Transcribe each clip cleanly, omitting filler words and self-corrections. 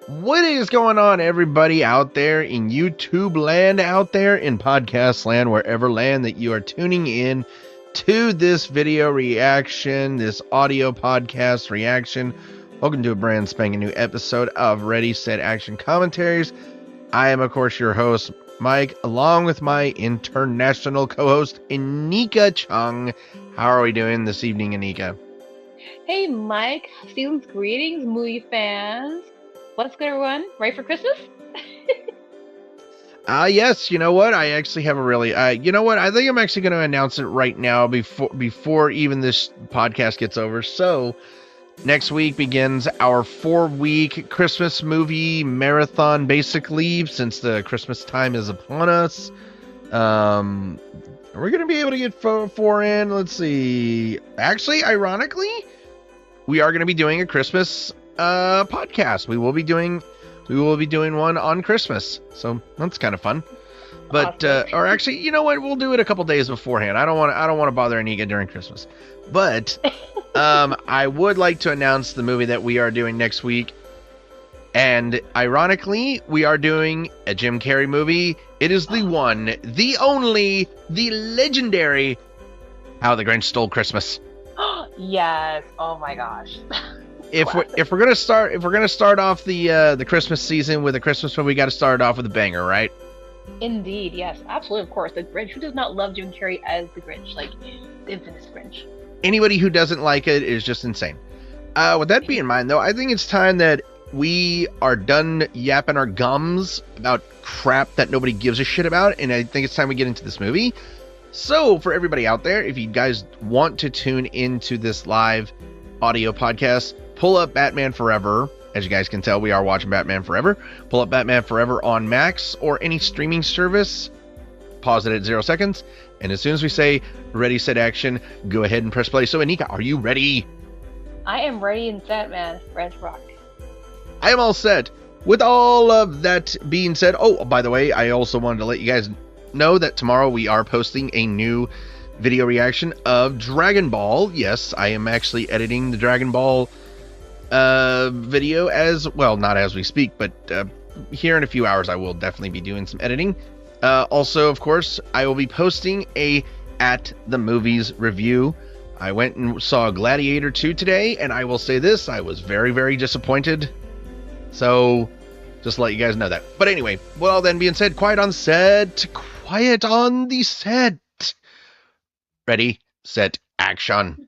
What is going on, everybody out there in YouTube land, out there in podcast land, wherever land that you are tuning in to this video reaction, this audio podcast reaction? Welcome to a brand spanking new episode of Ready, Set, Action Commentaries. I am, of course, your host, Mike, along with my international co-host, Anika Chung. How are we doing this evening, Anika? Hey Mike, season's greetings, movie fans. What's good, everyone? Ready for Christmas? Yes, you know what? I actually have a really, you know what? I think I'm actually going to announce it right now before even this podcast gets over. So, next week begins our 4-week Christmas movie marathon, basically, since the Christmas time is upon us. We're going to be able to get four in. Let's see. Actually, ironically, we are going to be doing a Christmas podcast. We will be doing one on Christmas, so that's kind of fun. But Awesome. or actually, you know what? We'll do it a couple days beforehand. I don't want to bother Anika during Christmas. But I would like to announce the movie that we are doing next week. And ironically, we are doing a Jim Carrey movie. It is the one, the only, the legendary How the Grinch Stole Christmas. Yes. Oh my gosh. If we're gonna start off the Christmas season with a Christmas movie, we got to start it off with a banger, right? Indeed, yes, absolutely, of course. The Grinch. Who does not love Jim Carrey as the Grinch? Like the infamous Grinch. Anybody who doesn't like it is just insane. With that being in mind, though, I think it's time that we are done yapping our gums about crap that nobody gives a shit about, and I think it's time we get into this movie. So, for everybody out there, if you guys want to tune into this live audio podcast, pull up Batman Forever. As you guys can tell, we are watching Batman Forever. Pull up Batman Forever on Max or any streaming service. Pause it at 0 seconds. And as soon as we say ready, set, action, go ahead and press play. So, Anika, are you ready? I am ready and set, man. Red rock. I am all set. With all of that being said, oh, by the way, I also wanted to let you guys know that tomorrow we are posting a new video reaction of Dragon Ball. Yes, I am actually editing the Dragon Ball video as well, not as we speak, but here in a few hours I will definitely be doing some editing. Also, of course, I will be posting a At the Movies review. I went and saw Gladiator 2 today, and I will say this, I was very, very disappointed. So, just to let you guys know that. But anyway, with all that being said, quiet on set. Quiet on the set. Ready, set, action.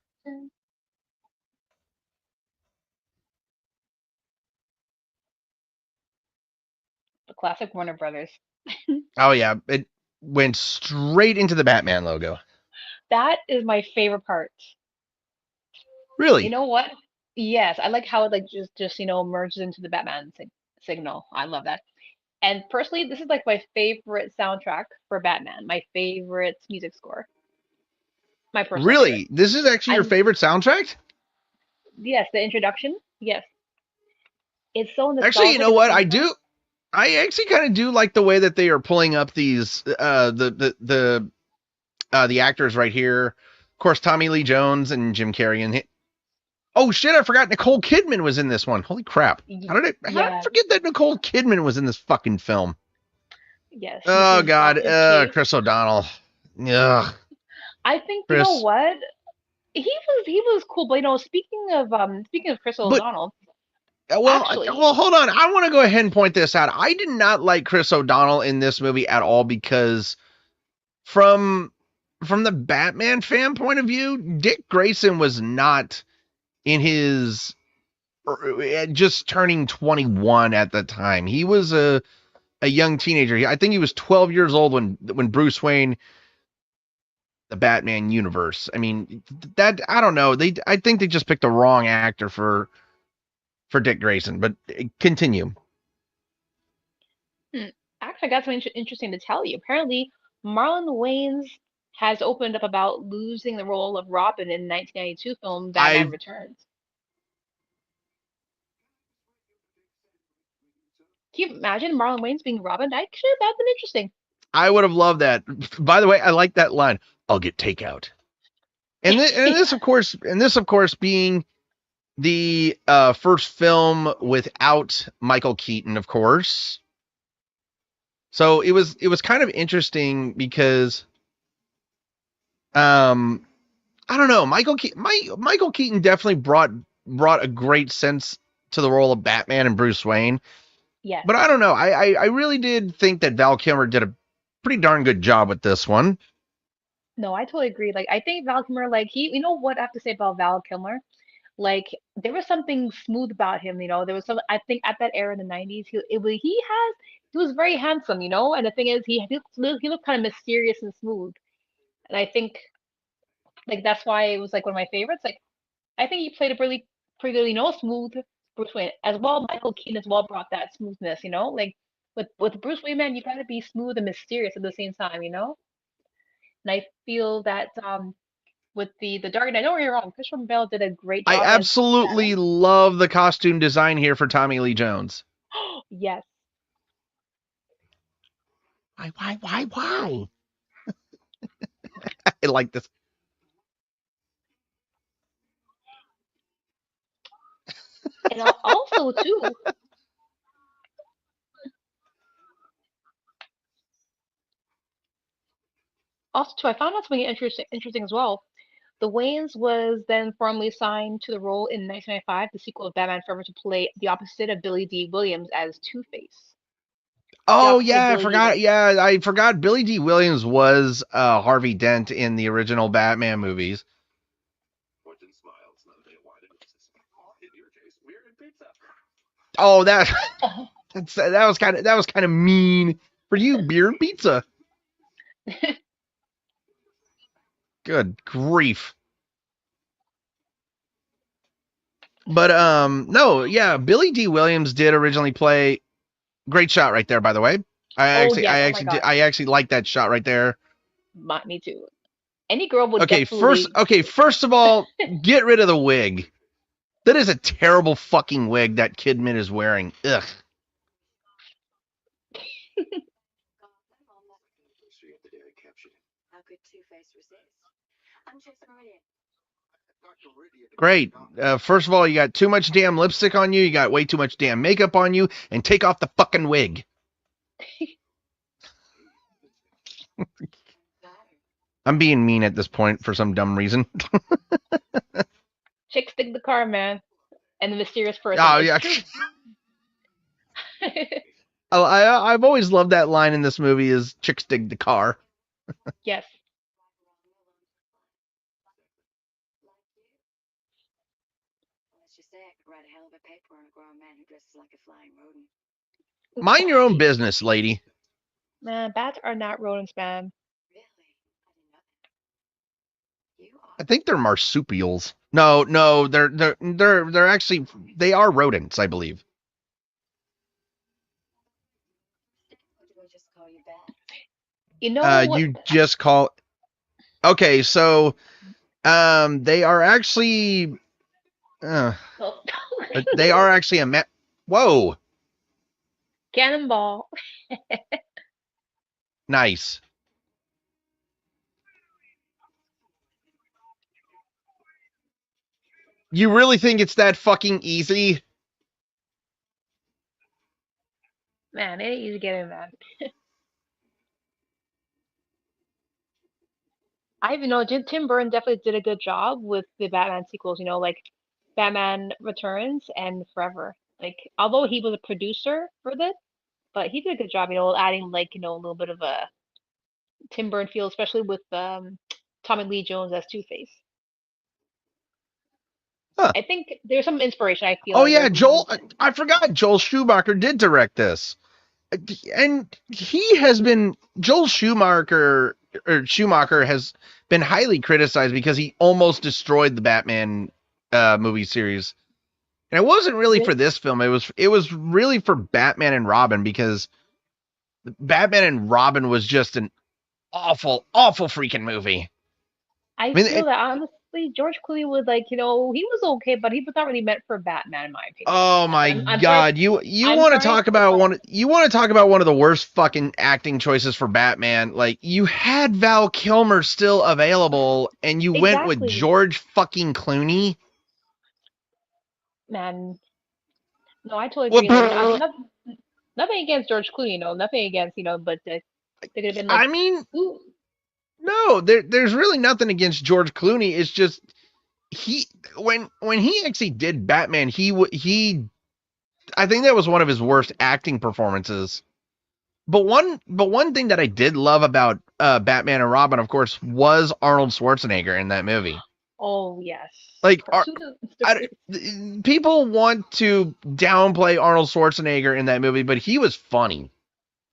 The classic Warner Brothers. Oh yeah, it went straight into the Batman logo. That is my favorite part. You Really? know what? Yes, I like how it like just merges into the Batman signal. I love that. And personally, this is like my favorite soundtrack for Batman. My favorite music score. My personal favorite. Really? This is actually your And favorite soundtrack? yes, the introduction. Yes, it's so Actually, you nostalgic know at the what? same time. I actually kind of do like the way that they are pulling up these the actors right here. Of course, Tommy Lee Jones and Jim Carrey and oh shit, I forgot Nicole Kidman was in this one. Holy crap. How did I Yes, forget that Nicole Kidman was in this fucking film? yes, Oh Mrs. god, Case. Chris O'Donnell. Ugh, I think you know Chris. what? He was cool, but speaking of Chris But O'Donnell, well, actually, hold on. I want to go ahead and point this out. I did not like Chris O'Donnell in this movie at all because from the Batman fan point of view, Dick Grayson was not in his just turning 21 at the time. He was a young teenager. I think he was 12 years old when Bruce Wayne, the Batman universe. I mean, that I don't know. I think they just picked the wrong actor for Dick Grayson. But continue. hmm, actually, I got something interesting to tell you. Apparently, Marlon Wayans has opened up about losing the role of Robin in 1992 film Batman I Returns. Can you imagine Marlon Wayans being Robin? Actually, that'd been interesting. I would have loved that. By the way, I like that line. I'll get takeout. And this of course being the first film without Michael Keaton, of course. So it was kind of interesting because I don't know, Michael Keaton definitely brought a great sense to the role of Batman and Bruce Wayne. Yes. But I don't know. I really did think that Val Kilmer did a pretty darn good job with this one. No, I totally agree. Like, I think Val Kilmer, like, you know what I have to say about Val Kilmer? Like, there was something smooth about him, you know. There was some, I think, at that era in the 90s, he was very handsome, you know. And the thing is, he looked kind of mysterious and smooth. And I think, like, that's why it was like one of my favorites. Like, I think he played a pretty good, you know, smooth Bruce Wayne as well. Michael Keaton as well brought that smoothness, you know. Like, with Bruce Wayne, man, you gotta be smooth and mysterious at the same time, you know. And I feel that with the Dark Knight, don't get me wrong, Christian Bale did a great I job as absolutely Batman. love the costume design here for Tommy Lee Jones. Yes. Why? I like this. And also too, I found out something interesting as well. The Wayans was then formally signed to the role in 1995, the sequel of Batman Forever, to play the opposite of Billy D. Williams as Two-Face. The Oh opposite of yeah, I Billy D. forgot. Yeah, I forgot. Billy D. Williams was Harvey Dent in the original Batman movies. Oh, that that was kind of mean for you, beer pizza. Good grief. But no, yeah, Billy D. Williams did originally play. Great shot right there, by the way. Oh yes, oh my God, I actually like that shot right there. me too. Any girl would definitely. First of all, get rid of the wig. That is a terrible fucking wig that Kidman is wearing. Ugh. Great. First of all, you got too much damn lipstick on you. You got way too much damn makeup on you. And take off the fucking wig. I'm being mean at this point for some dumb reason. Chicks dig the car, man, and the mysterious person. Oh It's yeah. true. I've always loved that line in this movie is chicks dig the car. Yes. Mind your own business, lady. Man, bats are not rodents, man. I think they're marsupials. No, they're actually they are rodents, I believe. You know what? You just call. Okay, so they are actually they are actually Whoa, Cannonball. nice. You really think it's that fucking easy? Man, it ain't easy getting that. I even know Tim Burton definitely did a good job with the Batman sequels, you know, like Batman Returns and Forever. Like, although he was a producer for this, but he did a good job, you know, adding like, you know, a little bit of a Tim Burton feel, especially with Tommy Lee Jones as Two-Face. Huh. I think there's some inspiration. I feel. Oh like yeah, Joel. I forgot Joel Schumacher did direct this, and he has been Joel Schumacher has been highly criticized because he almost destroyed the Batman movie series. And it wasn't really for this film. It was really for Batman and Robin because Batman and Robin was just an awful freaking movie. I feel that honestly, George Clooney was like, you know, he was okay, but he was not really meant for Batman, in my opinion. Oh my God! You want to talk about one of the worst fucking acting choices for Batman? Like you had Val Kilmer still available, and you went with George fucking Clooney. man, no, I totally agree. Like, Well, nothing against George Clooney, no, nothing against, but they could have been like, I mean, ooh, no, there's really nothing against George Clooney. It's just he when he actually did Batman, he I think that was one of his worst acting performances. But one thing that I did love about Batman and Robin, of course, was Arnold Schwarzenegger in that movie. oh yes, Like, Pursuit of Mr. I, Freeze. people want to downplay Arnold Schwarzenegger in that movie, but he was funny.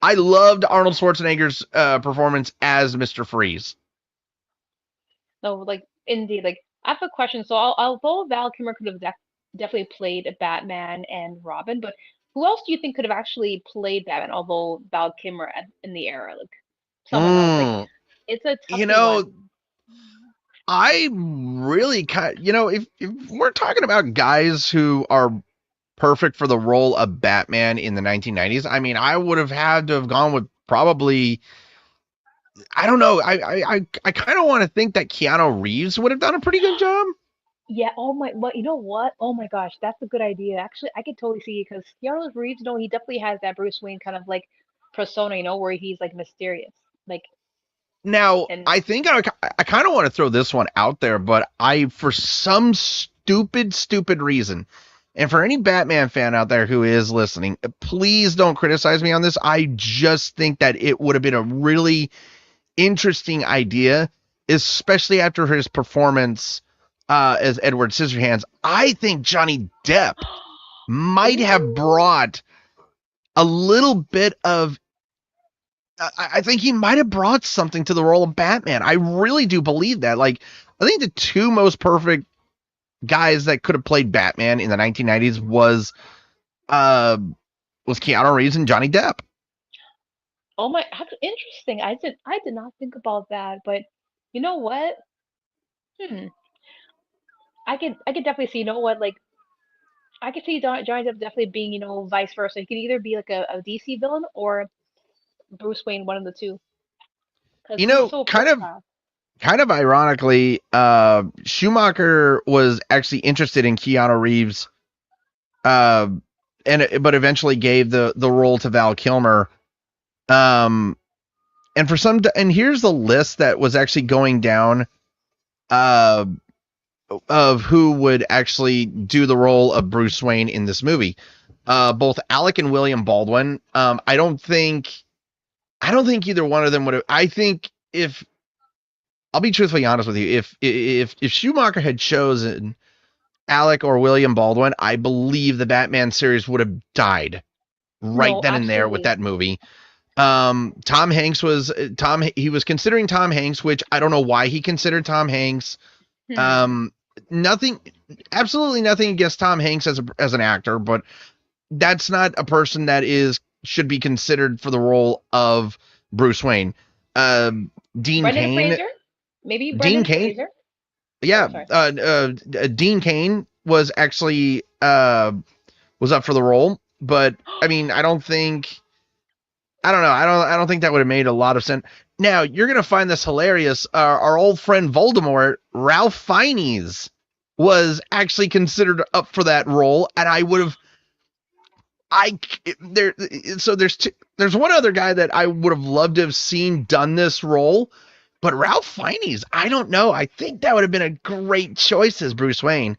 I loved Arnold Schwarzenegger's performance as Mr. Freeze. No, like indeed, like I have a question. So, although Val Kilmer could have definitely played Batman and Robin, but who else do you think could have actually played Batman? Although Val Kilmer in the era, like someone else, like Mm, it's a you toughie know, one. I really if we're talking about guys who are perfect for the role of Batman in the 1990s, I mean, I would have had to have gone with probably, I don't know. I kind of want to think that Keanu Reeves would have done a pretty good job. Yeah. Oh my. What? You know what? Oh my gosh, that's a good idea. Actually, I could totally see because Keanu Reeves, he definitely has that Bruce Wayne kind of like persona, where he's like mysterious, like Now, and I think I kind of want to throw this one out there, but for some stupid reason, and for any Batman fan out there who is listening, please don't criticize me on this. I just think that it would have been a really interesting idea, especially after his performance as Edward Scissorhands. I think Johnny Depp might have ooh, brought a little bit of. I think he might have brought something to the role of Batman. I really do believe that. Like, I think the two most perfect guys that could have played Batman in the 1990s uh was Keanu Reeves and Johnny Depp. oh my, that's interesting. I did not think about that, but you know what? Hmm. I could definitely see. You know what? Like I could see Johnny Depp definitely being, vice versa. He could either be like a DC villain or Bruce Wayne, one of the two, because You he's know, so kind of versatile. kind of ironically, Schumacher was actually interested in Keanu Reeves, uh, but eventually gave the role to Val Kilmer. Um, and here's the list that was actually going down uh, of who would actually do the role of Bruce Wayne in this movie. Both Alec and William Baldwin. I don't think either one of them would have. I think if I'll be truthfully honest with you, if Schumacher had chosen Alec or William Baldwin, I believe the Batman series would have died right No, then and there with absolutely. that movie. Tom Hanks was Tom. He was considering Tom Hanks, which I don't know why he considered Tom Hanks. Hmm. Um, nothing, absolutely nothing against Tom Hanks as an actor, but that's not a person that should be considered for the role of Bruce Wayne. Um, Dean Brendan Kane, Fraser? Maybe Dean Brendan Kane, Fraser? Oh, yeah, sorry. Dean Kane was actually was up for the role, but I mean, I don't know. I don't think that would have made a lot of sense. Now you're gonna find this hilarious. Our old friend Voldemort, Ralph Fiennes, was actually considered up for that role, and I would have. I there. So there's one other guy that I would have loved to have seen done this role, but Ralph Fiennes, I don't know. I think that would have been a great choice as Bruce Wayne.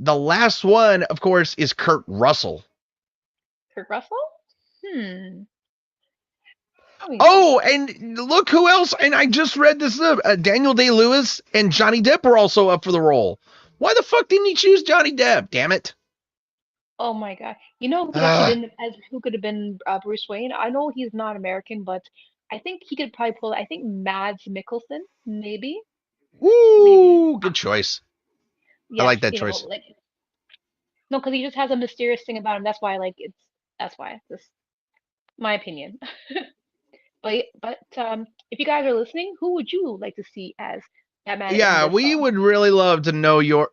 The last one, of course, is Kurt Russell. Kurt Russell? Hmm. Let me Oh, see. and look who else! And I just read this up. Daniel Day-Lewis and Johnny Depp were also up for the role. Why the fuck didn't he choose Johnny Depp? Damn it! Oh my God. You know who could actually Uh, been as who could have been Bruce Wayne? I know he's not American, but I think he could probably pull. I think Mads Mikkelsen, maybe, maybe. woo, good choice. I Yes, like that choice. like no, because he just has a mysterious thing about him. That's why, like, it's that's why. Just my opinion. But if you guys are listening, who would you like to see as Batman in Yeah, this we would really love to know your.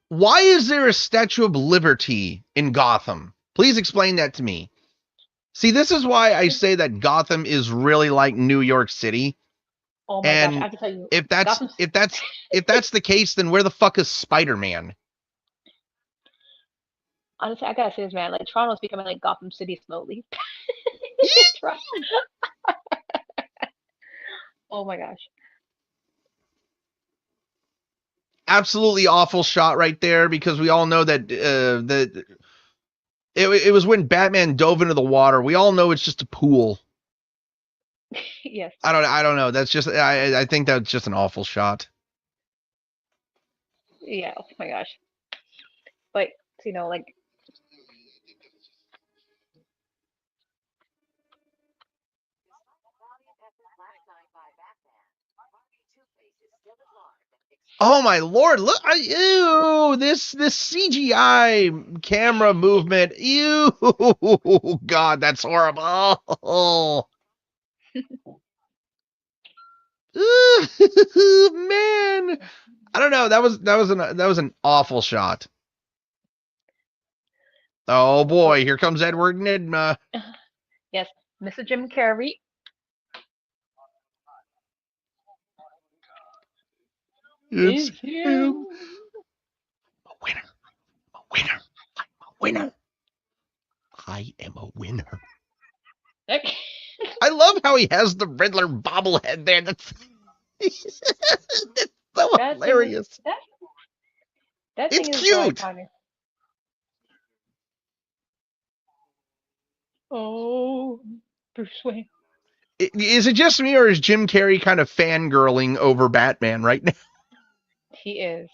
Why is there a Statue of Liberty in Gotham? Please explain that to me. See, this is why I say that Gotham is really like New York City. Oh my gosh, I And have to tell you, if that's Gotham. if that's if that's the case, then where the fuck is Spider-Man? Honestly, I gotta say this, man. Like Toronto's becoming like Gotham City slowly. Oh my gosh. Absolutely awful shot right there, because we all know that it was when Batman dove into the water. We all know it's just a pool. Yes. I don't know. That's just I think that's just an awful shot. Yeah. Oh my gosh. But like Oh my lord! Look, ew! This CGI camera movement. Ew! God, that's horrible. Man, I don't know. That was an awful shot. Oh oh boy, here comes Edward Nidma. yes, Mr. Jim Carrey. It's Is him. him. A winner. A winner. I'm a winner. I am a winner. I love how he has the Riddler bobblehead there. That's so That thing is hilarious. that It's thing is so cute. iconic. Oh, Bruce Wayne. Is it just me, or is Jim Carrey kind of fangirling over Batman right now? He is.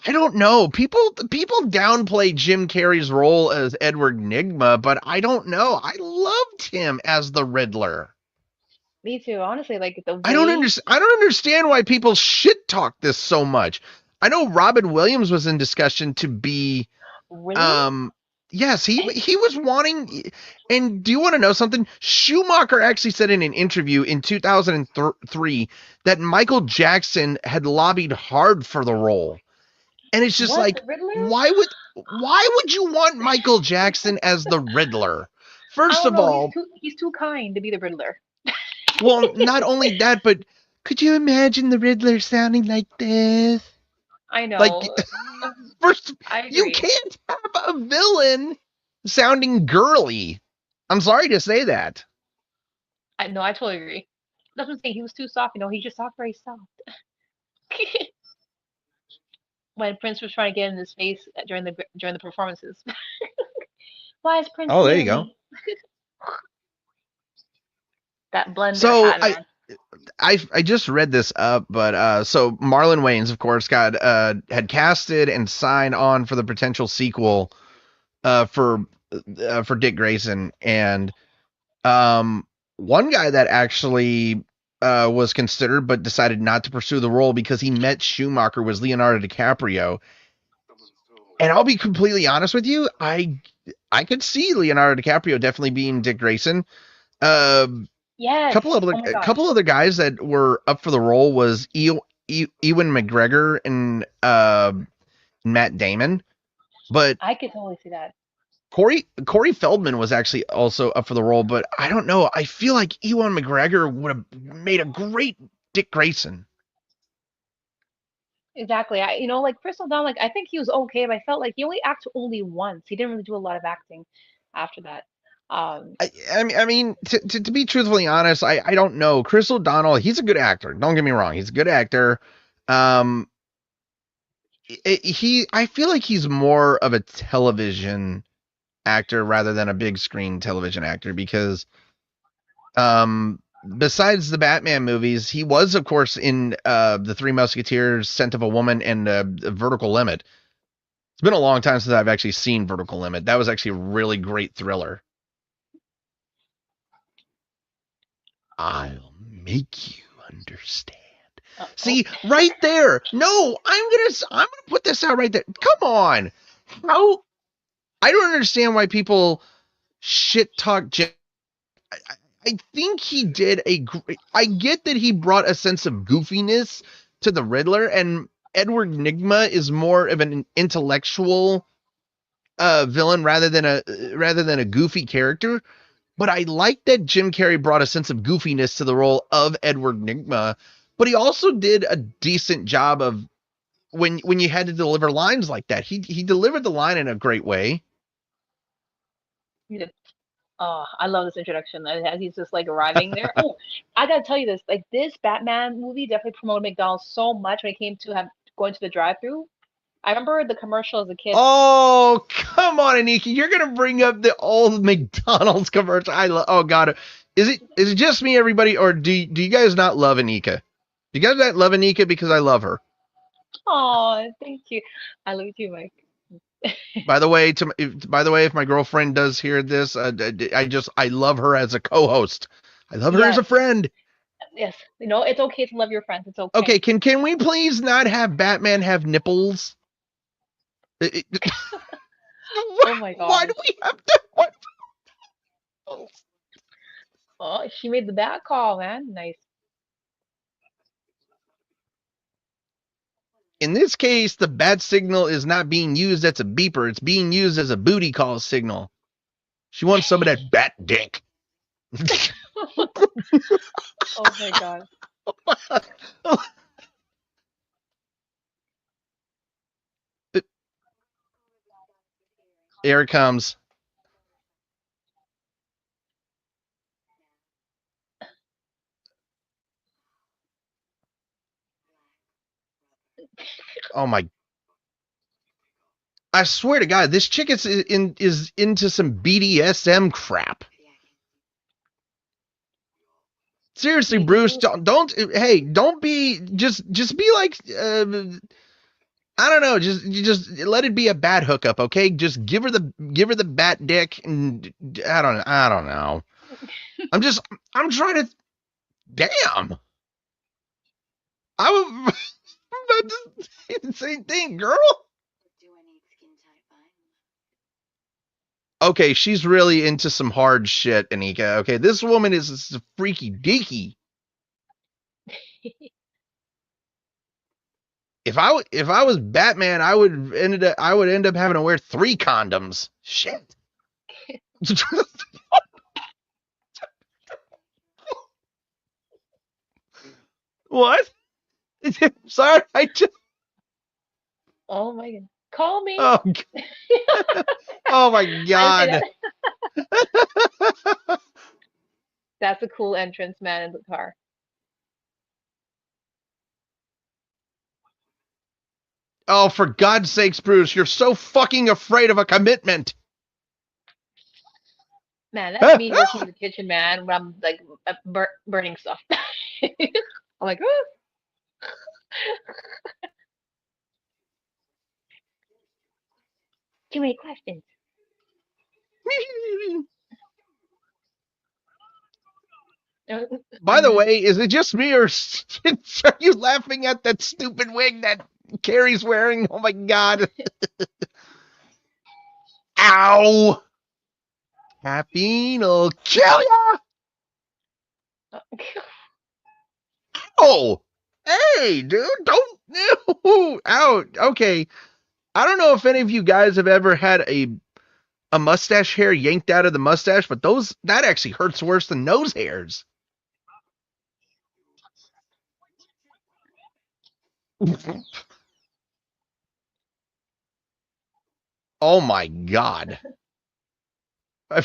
I don't know. People downplay Jim Carrey's role as Edward Nigma, but I don't know. I loved him as the Riddler. Me too. Honestly, like the I don't way understand. I don't understand why people shit talk this so much. I know Robin Williams was in discussion to be. really. Um, yes, he was wanting. And do you want to know something? Schumacher actually said in an interview in 2003 that Michael Jackson had lobbied hard for the role. And it's just What like, the Riddler? why would you want Michael Jackson as the Riddler? I First don't of know. all, He's too kind to be the Riddler. well, not only that, but could you imagine the Riddler sounding like this? I Like, know. first, I you agree. can't have a villain sounding girly. I'm sorry to say that. I no, I totally agree. That's what I'm saying. He was too soft. He just talked very soft. When Prince was trying to get in his face during the performances. Why is Prince Oh, there you near go. me? That blender So hat, man. I just read this up, but so Marlon Wayans, of course, got had casted and signed on for the potential sequel for Dick Grayson, and one guy that actually was considered but decided not to pursue the role because he met Schumacher was Leonardo DiCaprio. And I'll be completely honest with you, I could see Leonardo DiCaprio definitely being Dick Grayson. Yes. Oh my A gosh. couple other guys that were up for the role was Ewan McGregor and Matt Damon, but I could totally see that. Corey Feldman was actually also up for the role, but I don't know. I feel like Ewan McGregor would have made a great Dick Grayson. Exactly. Like Crystal Dawn, like I think he was okay, but I felt like he only acted only once. He didn't really do a lot of acting after that. Um, I mean, to be truthfully honest, I don't know. Chris O'Donnell, he's a good actor. Don't get me wrong, he's a good actor. Um, I feel like he's more of a television actor rather than a big screen television actor because besides the Batman movies, he was of course in the Three Musketeers, Scent of a Woman, and Vertical Limit. It's been a long time since I've actually seen Vertical Limit. That was actually a really great thriller. I'll make you understand. oh, See, right there. No, I'm gonna put this out right there. Come on. How I don't understand why people shit talk I think he did a great. I get that he brought a sense of goofiness to the Riddler, and Edward Nigma is more of an intellectual villain rather than a goofy character. But I like that Jim Carrey brought a sense of goofiness to the role of Edward Nigma. but he also did a decent job of when you had to deliver lines like that. He delivered the line in a great way. Yeah. Oh, I love this introduction. As he's just like arriving there. Oh, I gotta tell you this. Like this Batman movie definitely promoted McDonald's so much when it came to going to the drive-through. I remember the commercial as a kid. Oh, come on, Anika. You're gonna bring up the old McDonald's commercial. Oh god. Is it just me, everybody, or do you guys not love Anika? Do you guys not love Anika because I love her? Oh, thank you. I love you too, Mike. By the way, if my girlfriend does hear this, I love her as a co-host. I love her as a Yes, friend. yes. You know, it's okay to love your friends. It's okay. Okay, can we please not have Batman have nipples? Oh my Why gosh. do we have to? What? Oh, she made the bat call, man. Nice. In this case, the bat signal is not being used as a beeper. It's being used as a booty call signal. She wants some of that bat dick. Oh my god. Here it comes. Oh my! I swear to God, this chick is into some BDSM crap. Seriously, Bruce, don't be just be like I don't know, just let it be a bat hookup, okay? Just give her the bat dick, and I don't know. I'm trying to. Damn. I was about to say the same thing, girl. Okay, she's really into some hard shit, Anika. Okay, this woman is a freaky deaky. If I was Batman, I would end up having to wear 3 condoms. Shit. What? Sorry, I just. Oh my god. Call me. Oh, oh my god. That's a cool entrance, man, in the car. Oh, for God's sakes, Bruce, you're so fucking afraid of a commitment. Man, that's me working in the kitchen, man, when I'm like burning stuff. I'm like, oh. Too many questions. By the way, is it just me, or are you laughing at that stupid wig that Carrie's wearing? Oh my god. Ow. Caffeine'll kill ya. Oh. Hey, dude, don't. No. Out. Okay. I don't know if any of you guys have ever had a mustache hair yanked out of the mustache, but that actually hurts worse than nose hairs. Oh my god. I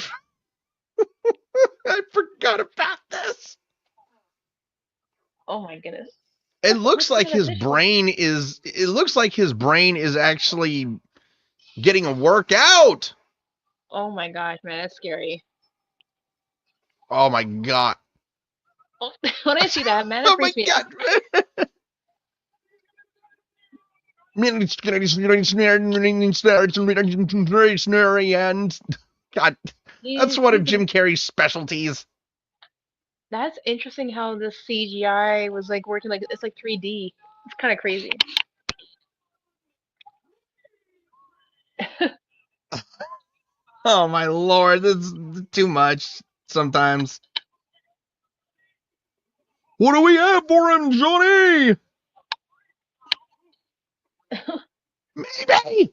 forgot about this. Oh my goodness. It looks like his brain is actually getting a workout. Oh my gosh, man, that's scary. Oh my god. Oh, when I see that, man, that freaks me out. God, that's one of Jim Carrey's specialties. That's interesting how the CGI was like working like it's like 3D. It's kind of crazy. Oh my lord, this is too much sometimes. What do we have for him, Johnny? Maybe.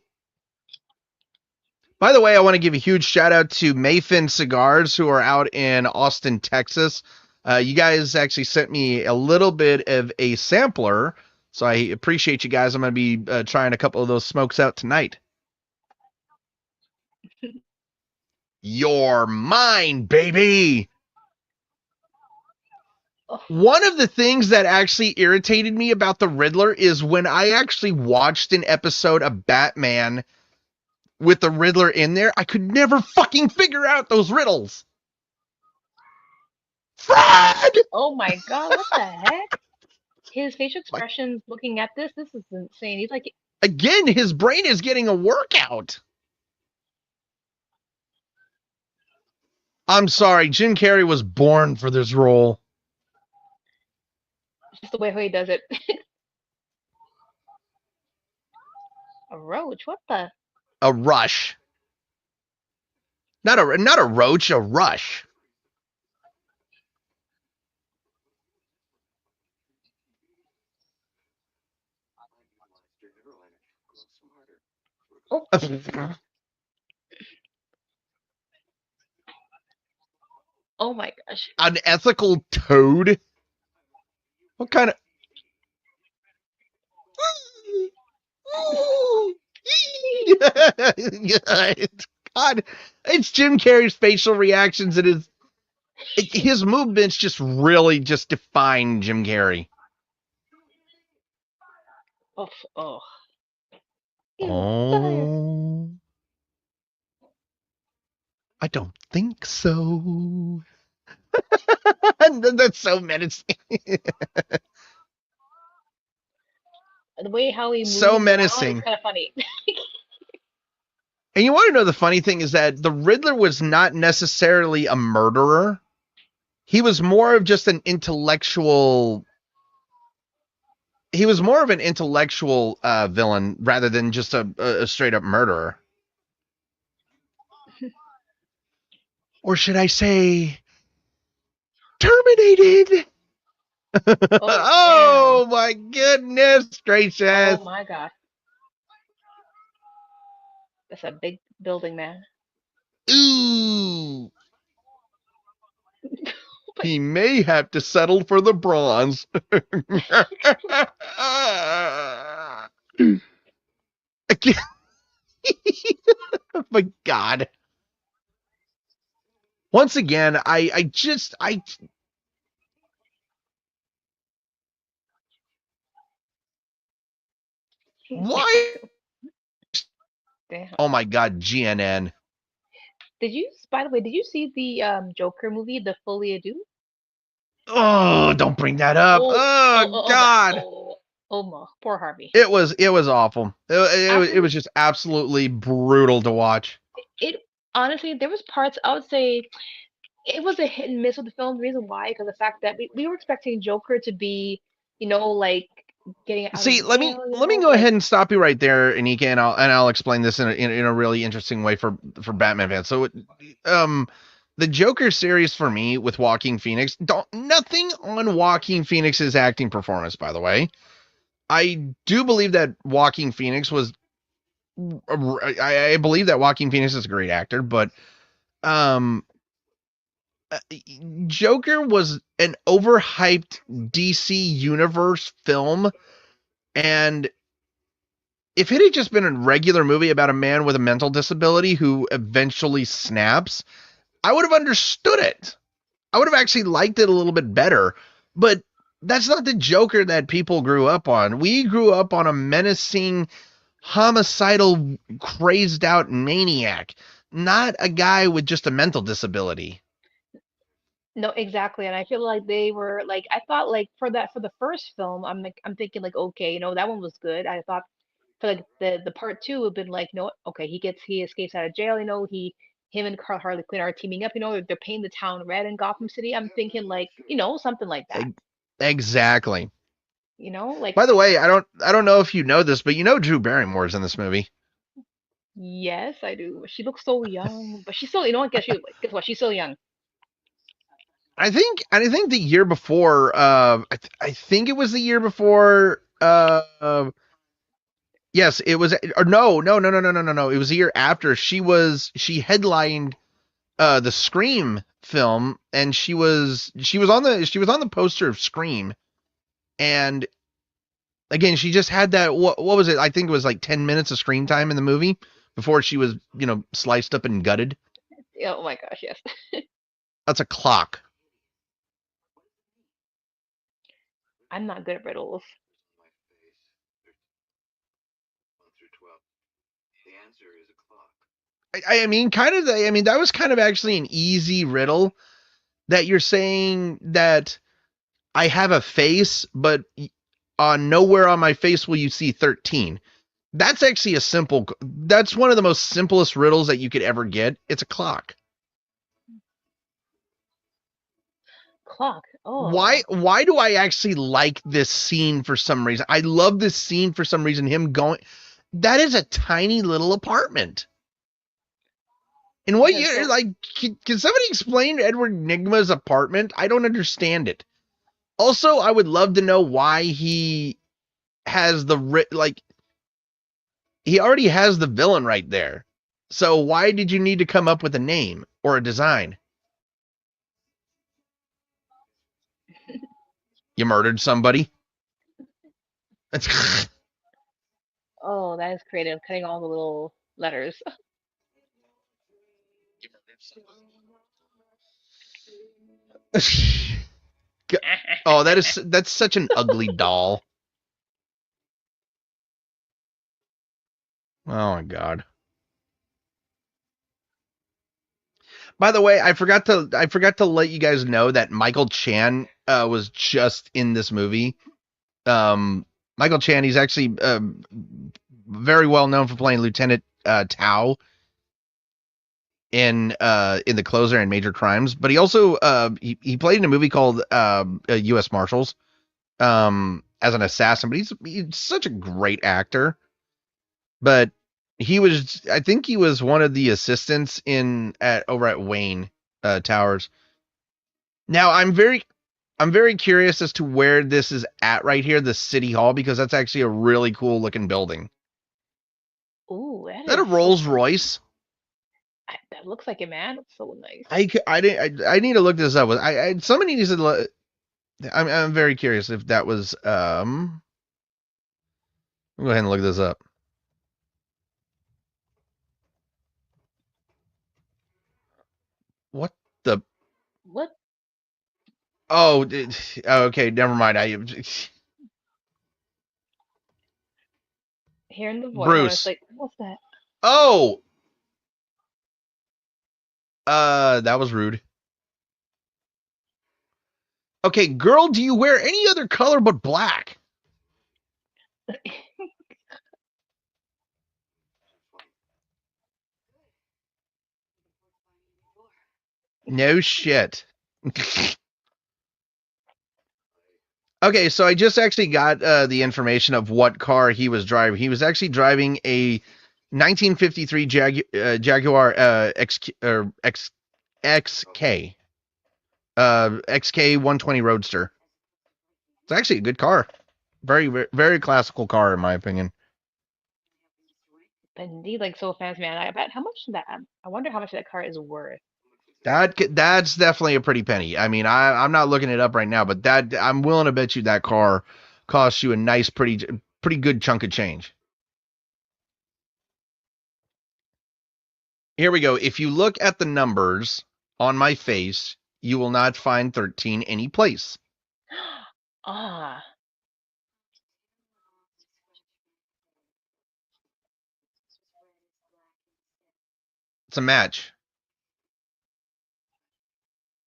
By the way, I want to give a huge shout out to Mayfin Cigars, who are out in Austin, Texas. You guys actually sent me a little bit of a sampler, so I appreciate you guys. I'm going to be trying a couple of those smokes out tonight. You're mine, baby. One of the things that actually irritated me about the Riddler is when I actually watched an episode of Batman with the Riddler in there, I could never fucking figure out those riddles. Fred! Oh my god, what the heck? His facial expressions looking at this is insane. He's like, again, his brain is getting a workout. I'm sorry, Jim Carrey was born for this role. just the way he does it. A roach? What the? A rush. Not a roach, a rush. Oh. Oh my gosh. An ethical toad? What kind of... God, it's Jim Carrey's facial reactions and his movements just really just define Jim Carrey. Oh. Oh. I don't think so. That's so menacing. The way how he moves so menacing. is kind of funny. And you want to know the funny thing is that the Riddler was not necessarily a murderer. He was more of just an intellectual. He was more of an intellectual villain rather than just a straight up murderer. Or should I say, terminated? Oh my goodness gracious. Oh my god. That's a big building, man. Ooh. He may have to settle for the bronze. Oh my god. Once again, I why? Damn. Oh my god, GNN. By the way, did you see the Joker movie, The Folie à Deux? Oh, don't bring that up. Oh god. Poor Harvey. It was awful. It was just absolutely brutal to watch. It honestly, there was parts I would say it was a hit and miss with the film. The reason why, because the fact that we were expecting Joker to be, like getting out. See, let me go ahead and stop you right there, Anika, and I'll explain this in a really interesting way for Batman fans. So, the Joker series for me with Joaquin Phoenix, nothing on Joaquin Phoenix's acting performance, by the way. I do believe that Joaquin Phoenix was. I believe that Joaquin Phoenix is a great actor, but Joker was an overhyped DC Universe film, and if it had just been a regular movie about a man with a mental disability who eventually snaps, I would have understood it. I would have actually liked it a little bit better, but that's not the Joker that people grew up on. We grew up on a menacing, homicidal, crazed out maniac, not a guy with just a mental disability. No, exactly. And I feel like they were like I thought like for the first film, I'm thinking like, okay, that one was good. I thought for like the part two would have been like, no, okay, he escapes out of jail, him and Harley Quinn are teaming up, they're painting the town red in Gotham City. I'm thinking like, something like that. Exactly. Like. By the way, I don't know if you know this, but Drew Barrymore's in this movie. Yes, I do. She looks so young, but she's still, guess what? She's still young. I think the year before, I think it was the year before. Yes, it was. Or no. It was a year after. She headlined the Scream film, and she was on the poster of Scream, and again, she just had that, what was it? I think it was like 10 minutes of screen time in the movie before she was, sliced up and gutted. Oh my gosh, yes. That's a clock. I'm not good at riddles. I mean, that was kind of actually an easy riddle, that you're saying that I have a face, but nowhere on my face will you see 13. That's actually that's one of the most simplest riddles that you could ever get. It's a clock. Clock. Why Oh. do I actually like this scene for some reason? I love this scene for some reason. Him going, that is a tiny little apartment. In what year? Like, can somebody explain Edward Nygma's apartment? I don't understand it. Also, I would love to know why he has he already has the villain right there. So why did you need to come up with a name or a design? You murdered somebody? That's Oh, that is creative. Cutting all the little letters. Oh, that's such an ugly doll. Oh my god. By the way, I forgot to let you guys know that Michael Chan was just in this movie. Michael Chan, he's actually very well known for playing Lieutenant Tao in The Closer and Major Crimes, but he also he played in a movie called U.S. Marshals as an assassin. But he's such a great actor. But I think he was one of the assistants over at Wayne Towers. Now I'm very curious as to where this is at right here, the City Hall, because that's actually a really cool looking building. Ooh, Is that a Rolls Royce? That looks like it, man. It's so nice. I need to look this up. Somebody needs to look. I'm very curious if that was I'll go ahead and look this up. What the? What? Oh, okay. Never mind. Hearing the voice, I was Bruce. like, what's that? Oh. That was rude. Okay, girl, do you wear any other color but black? No shit. Okay, so I just actually got the information of what car he was driving. He was actually driving a 1953 Jaguar XK XK 120 Roadster. It's actually a good car. Very, very, very classical car in my opinion. But indeed, like so fancy, man. I bet how much that. I wonder how much that car is worth. That's definitely a pretty penny. I mean, I'm not looking it up right now, but I'm willing to bet you that car costs you a nice, pretty good chunk of change. Here we go. If you look at the numbers on my face, you will not find 13 any place. Ah. It's a match.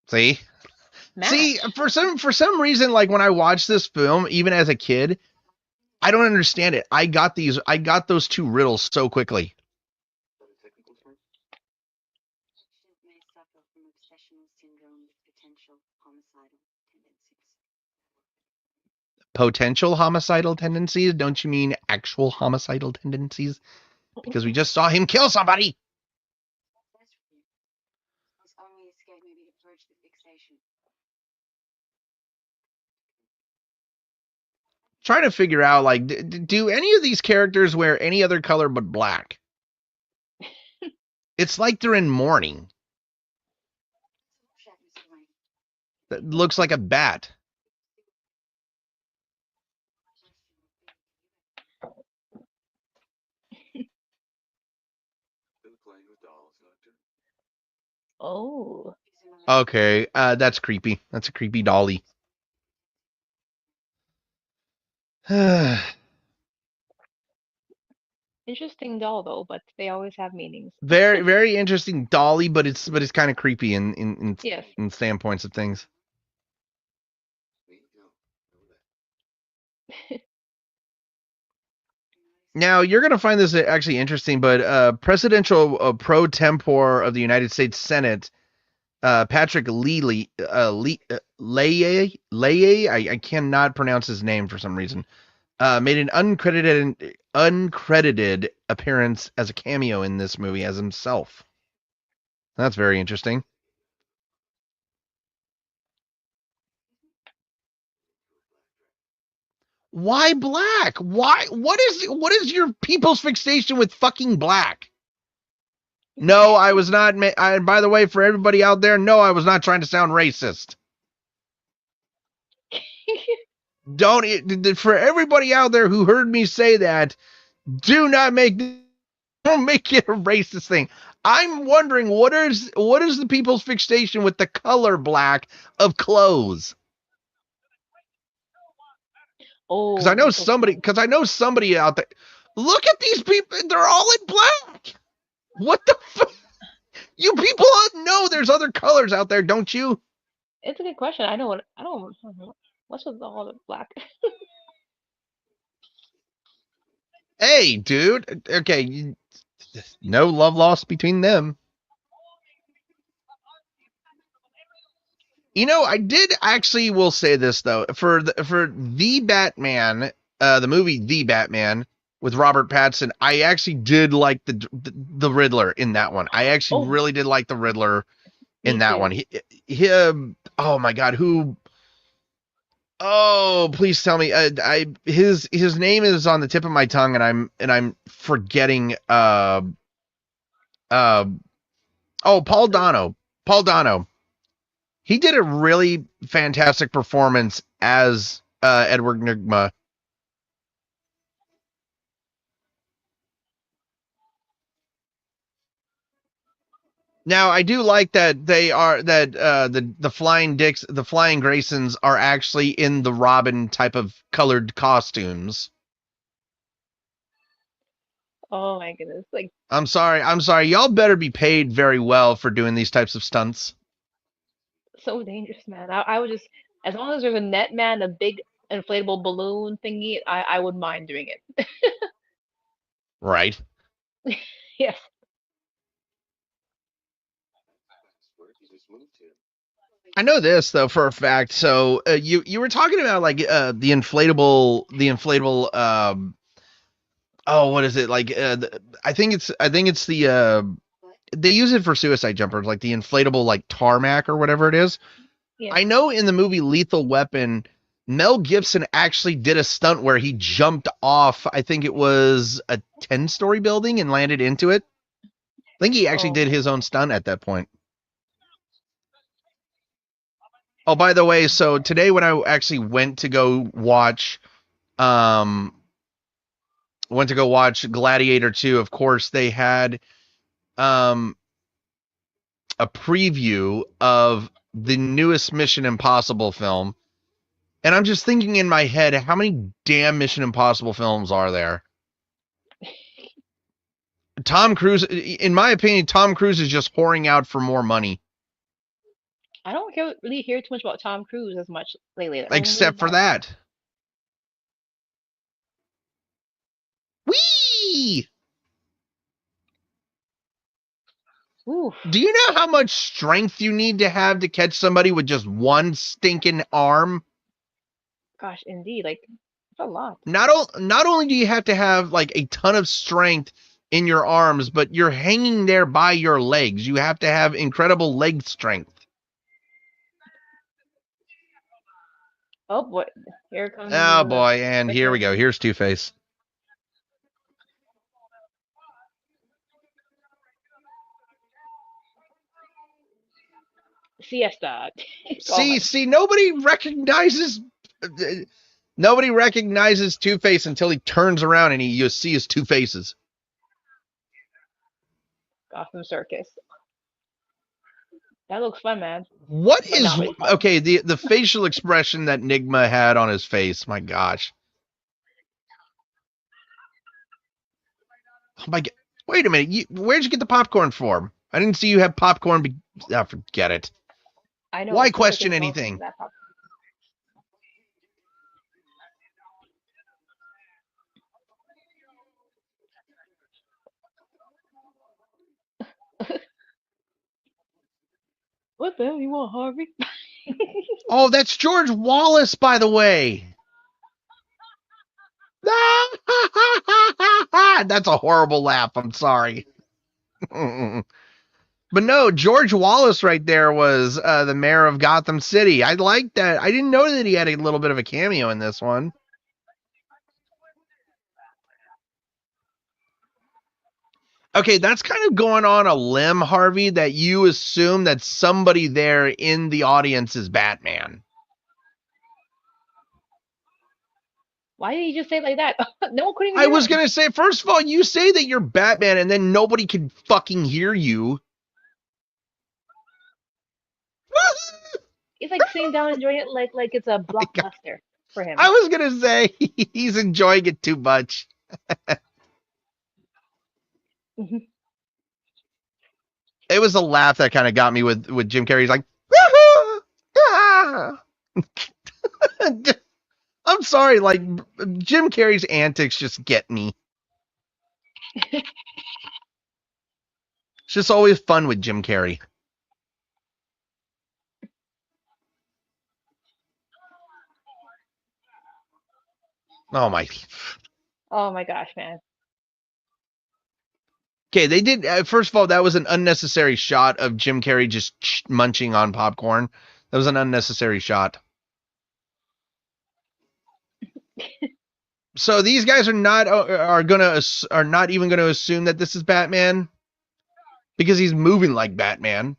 See? Match. See, for some reason, like when I watched this film, even as a kid, I don't understand it. I got those two riddles so quickly. Potential homicidal tendencies? Don't you mean actual homicidal tendencies? Because we just saw him kill somebody. Trying to figure out, like, do any of these characters wear any other color but black? It's like they're in mourning. It looks like a bat. Oh. Okay, that's creepy. That's a creepy dolly. Interesting doll though, but they always have meanings. Very, very interesting dolly, but it's kind of creepy Yes. in standpoints of things. Now you're gonna find this actually interesting, but presidential pro tempore of the United States Senate, Patrick Leahy, I cannot pronounce his name for some reason. Made an uncredited appearance as a cameo in this movie as himself. That's very interesting. Why black? Why? What is your people's fixation with fucking black? No, I was not. By the way, for everybody out there, no, I was not trying to sound racist. Don't, for everybody out there who heard me say that, don't make it a racist thing. I'm wondering what is the people's fixation with the color black of clothes? Oh, Because I know somebody out there. Look at these people; they're all in black. What the fuck? You people know there's other colors out there, don't you? it's a good question. I don't know. What's with all the black? Hey, dude. Okay, no love lost between them. You know, I did actually will say this though for the Batman, the movie The Batman with Robert Pattinson. I actually did like the Riddler in that one. I actually Oh, really did like the Riddler in me that too. one. Oh my God, who? Oh, please tell me. His name is on the tip of my tongue, and I'm forgetting. Uh, oh, Paul Dano. Paul Dano. He did a really fantastic performance as Edward Nygma. Now, I do like that they are that the flying Graysons are actually in the Robin type of colored costumes. Oh my goodness. Like I'm sorry. Y'all better be paid very well for doing these types of stunts. so dangerous, man. I would just as long as there's a net man, a big inflatable balloon thingy, I would mind doing it. Right. Yes. I know this though for a fact. So you were talking about like the inflatable oh, what is it like? I think it's the they use it for suicide jumpers, like the inflatable like tarmac or whatever it is. Yes. I know in the movie Lethal Weapon, Mel Gibson actually did a stunt where he jumped off. I think it was a 10-story building and landed into it. I think he actually Oh did my his own goodness. stunt at that point. Oh, by the way, so today when I actually um went to go watch Gladiator 2, of course they had um a preview of the newest Mission Impossible film. And I'm just thinking in my head, how many damn Mission Impossible films are there? Tom Cruise, in my opinion, Tom Cruise is just whoring out for more money, I don't really hear too much about Tom Cruise as much lately. The only except for about that. Whee! oof, Do you know how much strength you need to have to catch somebody with just one stinking arm? gosh, indeed, like it's a lot. Not only do you have to have like a ton of strength in your arms, but you're hanging there by your legs. You have to have incredible leg strength. Oh boy, here Oh comes boy, and here we Riddler. go. Here's Two-Face. Siesta. Oh my. See, nobody recognizes Two-Face until he turns around and you see his two faces. Gotham Circus. That looks fun, man. What But is not really fun. okay? The facial expression that Nigma had on his face. My gosh. Oh my god. Wait a minute. Where'd you get the popcorn from? I didn't see you have popcorn. Forget it. I know. Why It seems like question it's anything? that pop- What the hell you want, Harvey? Oh, that's George Wallace, by the way. That's a horrible laugh. I'm sorry. But no, George Wallace right there was the mayor of Gotham City. I like that. I didn't know that he had a little bit of a cameo in this one. Okay, that's kind of going on a limb, Harvey, that you assume that somebody there in the audience is Batman. Why did you just say it like that? No one couldn't even I hear was him. going to say, first of all, you say that you're Batman and then nobody can fucking hear you. He's like sitting down enjoying it like it's a blockbuster for him. I was going to say, he's enjoying it too much. It was a laugh that kind of got me with Jim Carrey. He's like, I'm sorry, like Jim Carrey's antics just get me. It's just always fun with Jim Carrey. Oh my. Oh my gosh, man. Okay, they did. First of all, that was an unnecessary shot of Jim Carrey just munching on popcorn. That was an unnecessary shot. So these guys are not even gonna assume that this is Batman because he's moving like Batman.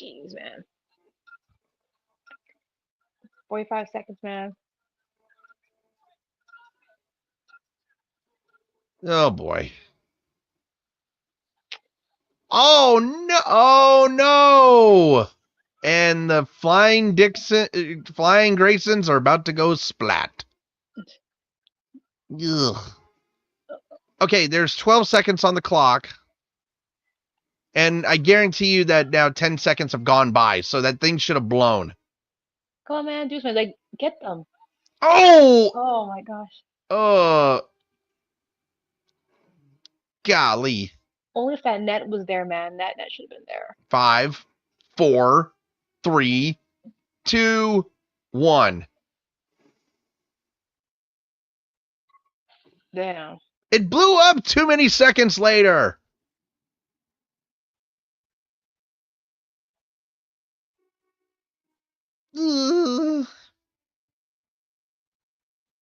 Jeez, man. 45 seconds, man. Oh boy. Oh no! Oh no! And the flying Graysons are about to go splat. Ugh. Okay, there's 12 seconds on the clock. And I guarantee you that now 10 seconds have gone by, so that thing should have blown. Come on, man. Do something. Like, get them. Oh! Oh my gosh. Golly. Only if that net was there, man. That net should have been there. 5, 4, 3, 2, 1. Damn. It blew up too many seconds later. Ugh.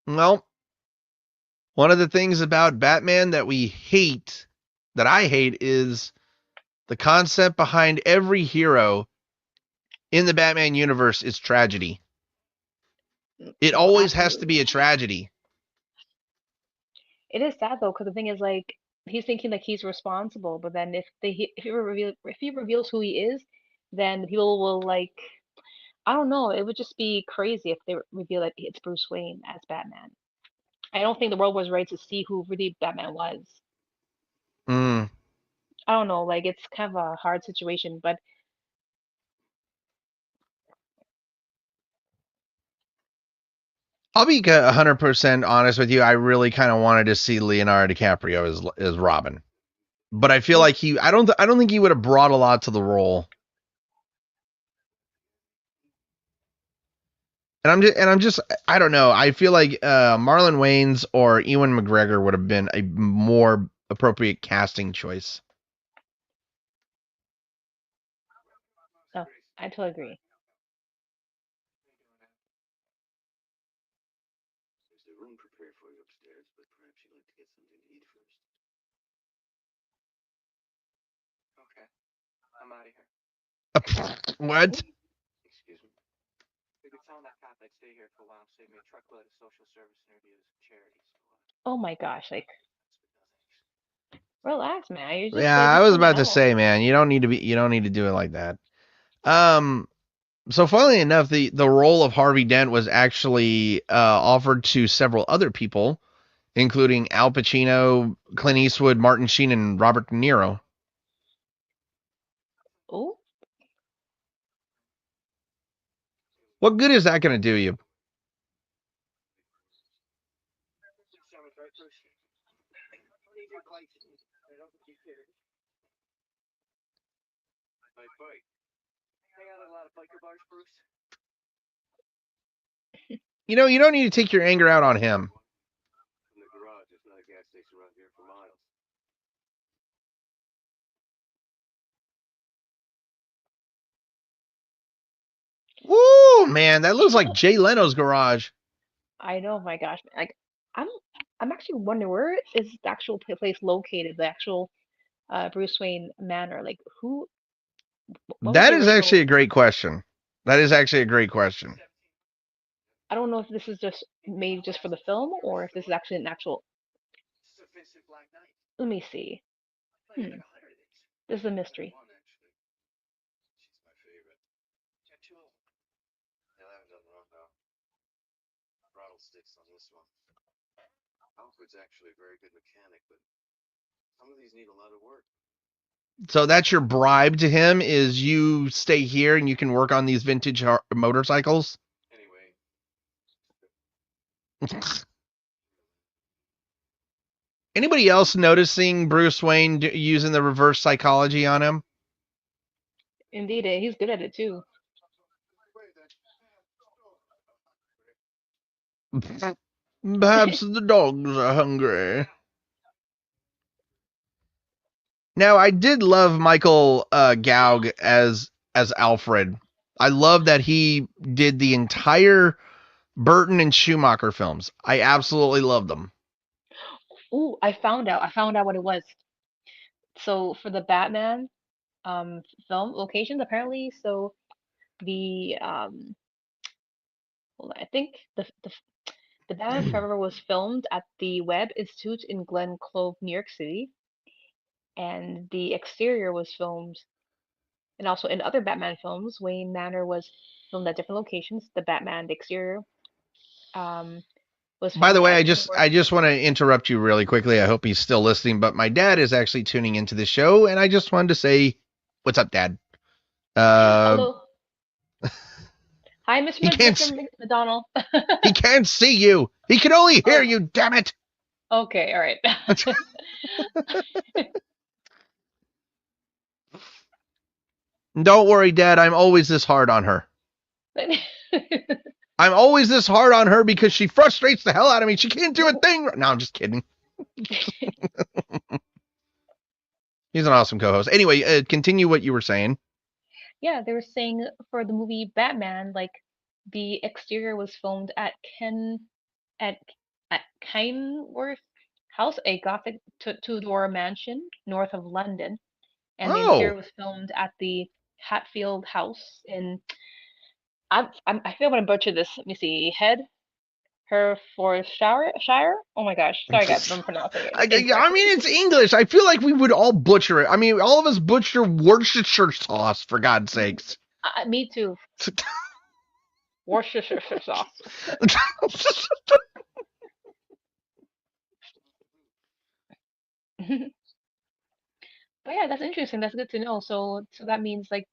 Well, one of the things about Batman that I hate, is the concept behind every hero in the Batman universe is tragedy. It always has to be a tragedy. It is sad though, because the thing is, like, he's thinking like he's responsible, but then if he reveals who he is, then people will like, I don't know. It would just be crazy if they reveal that it's Bruce Wayne as Batman. I don't think the world was ready to see who really Batman was. Mm. I don't know. Like, it's kind of a hard situation, but I'll be 100% honest with you. I really kind of wanted to see Leonardo DiCaprio as Robin, but I feel like I don't think he would have brought a lot to the role. And I'm just I don't know. I feel like Marlon Wayans or Ewan McGregor would have been a more appropriate casting choice. oh, I totally agree. There's a room prepared for you upstairs, but perhaps you'd like to get something to eat first. Okay. out of here. What? Excuse me. Figured telling that cop I'd stay here for a while saved me a truckload of social service interviews and charities. Oh my gosh, like relax, man. You're just Yeah, like I just was in the about to house. say, man, you don't need to do it like that. So funnily enough, the role of Harvey Dent was actually offered to several other people, including Al Pacino, Clint Eastwood, Martin Sheen, and Robert De Niro. Oh, What good is that going to do you? You know, you don't need to take your anger out on him. From the garage, there's not a gas station around here for miles. Woo, man, that looks like Jay Leno's garage. I know, my gosh. Like I'm I'm actually wondering where is the actual place located, the actual Bruce Wayne manor. Like when was That the is original? actually a great question. That is actually a great question. I don't know if this is just made just for the film or if this is actually an actual. Let me see. Hmm. This is a mystery. She's my favorite. Yeah, two of them. Yeah, I haven't done wrong though. Throttle sticks on this one. Alfred's actually a very good mechanic, but some of these need a lot of work. So that's your bribe to him is you stay here and you can work on these vintage motorcycles? Anyway, Anybody else noticing Bruce Wayne using the reverse psychology on him? Indeed, he's good at it too. Perhaps the dogs are hungry. Now, I did love Michael Gouge as Alfred. I love that he did the entire Burton and Schumacher films. I absolutely love them. Ooh, I found out. I found out what it was. So for the Batman film locations, apparently, so the hold on, I think the Batman Forever was filmed at the Webb Institute in Glen Clove, New York City, and the exterior was filmed, and also in other Batman films, Wayne Manor was filmed at different locations. The Batman, the exterior, um, was By the filmed way, at I just want to interrupt you really quickly. I hope he's still listening, but my dad is actually tuning into the show, and I just wanted to say, what's up, Dad? Hello. Hi, He can't. Mr. McDonald. He can't see you. He can only hear Oh. you. Damn it! Okay, all right. Don't worry, Dad. I'm always this hard on her. I'm always this hard on her because she frustrates the hell out of me. She can't do a thing. No, I'm just kidding. He's an awesome co-host. Anyway, continue what you were saying. Yeah, they were saying for the movie Batman, like the exterior was filmed at at Kenworth House, a Gothic two-door mansion north of London, and the interior Oh, was filmed at the Hatfield House in I feel I'm gonna butcher this. Let me see. Herefordshire. Oh my gosh, sorry guys if I'm pronouncing it I incorrectly. mean, it's English. I feel like we would all butcher it. I mean, all of us butcher Worcestershire sauce, for God's sakes. Me too. Worcestershire sauce. But yeah, that's interesting. That's good to know. So that means like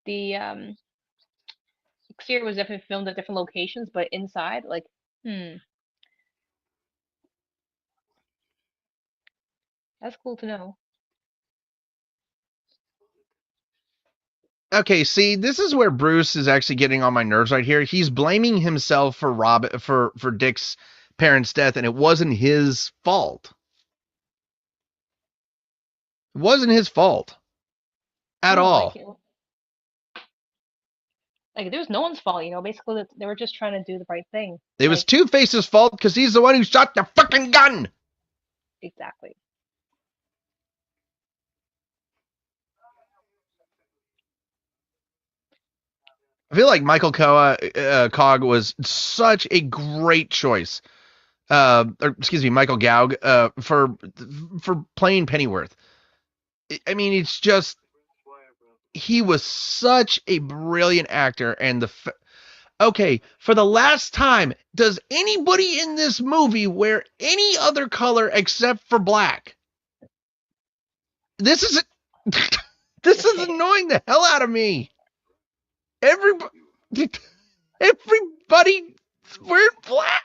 the exterior was definitely filmed at different locations, but inside, like, that's cool to know. Okay, see, this is where Bruce is actually getting on my nerves right here. He's blaming himself for Dick's parents' death, and it wasn't his fault. It wasn't his fault at No, all. like there's no one's fault, you know. Basically, they were just trying to do the right thing. It was Two-Face's fault because he's the one who shot the fucking gun. Exactly. I feel like Michael Cog was such a great choice. Or excuse me, Michael Gaug, for playing Pennyworth. I mean, it's just he was such a brilliant actor, and okay, for the last time, does anybody in this movie wear any other color except for black? This is this is annoying the hell out of me. Everybody's wearing black.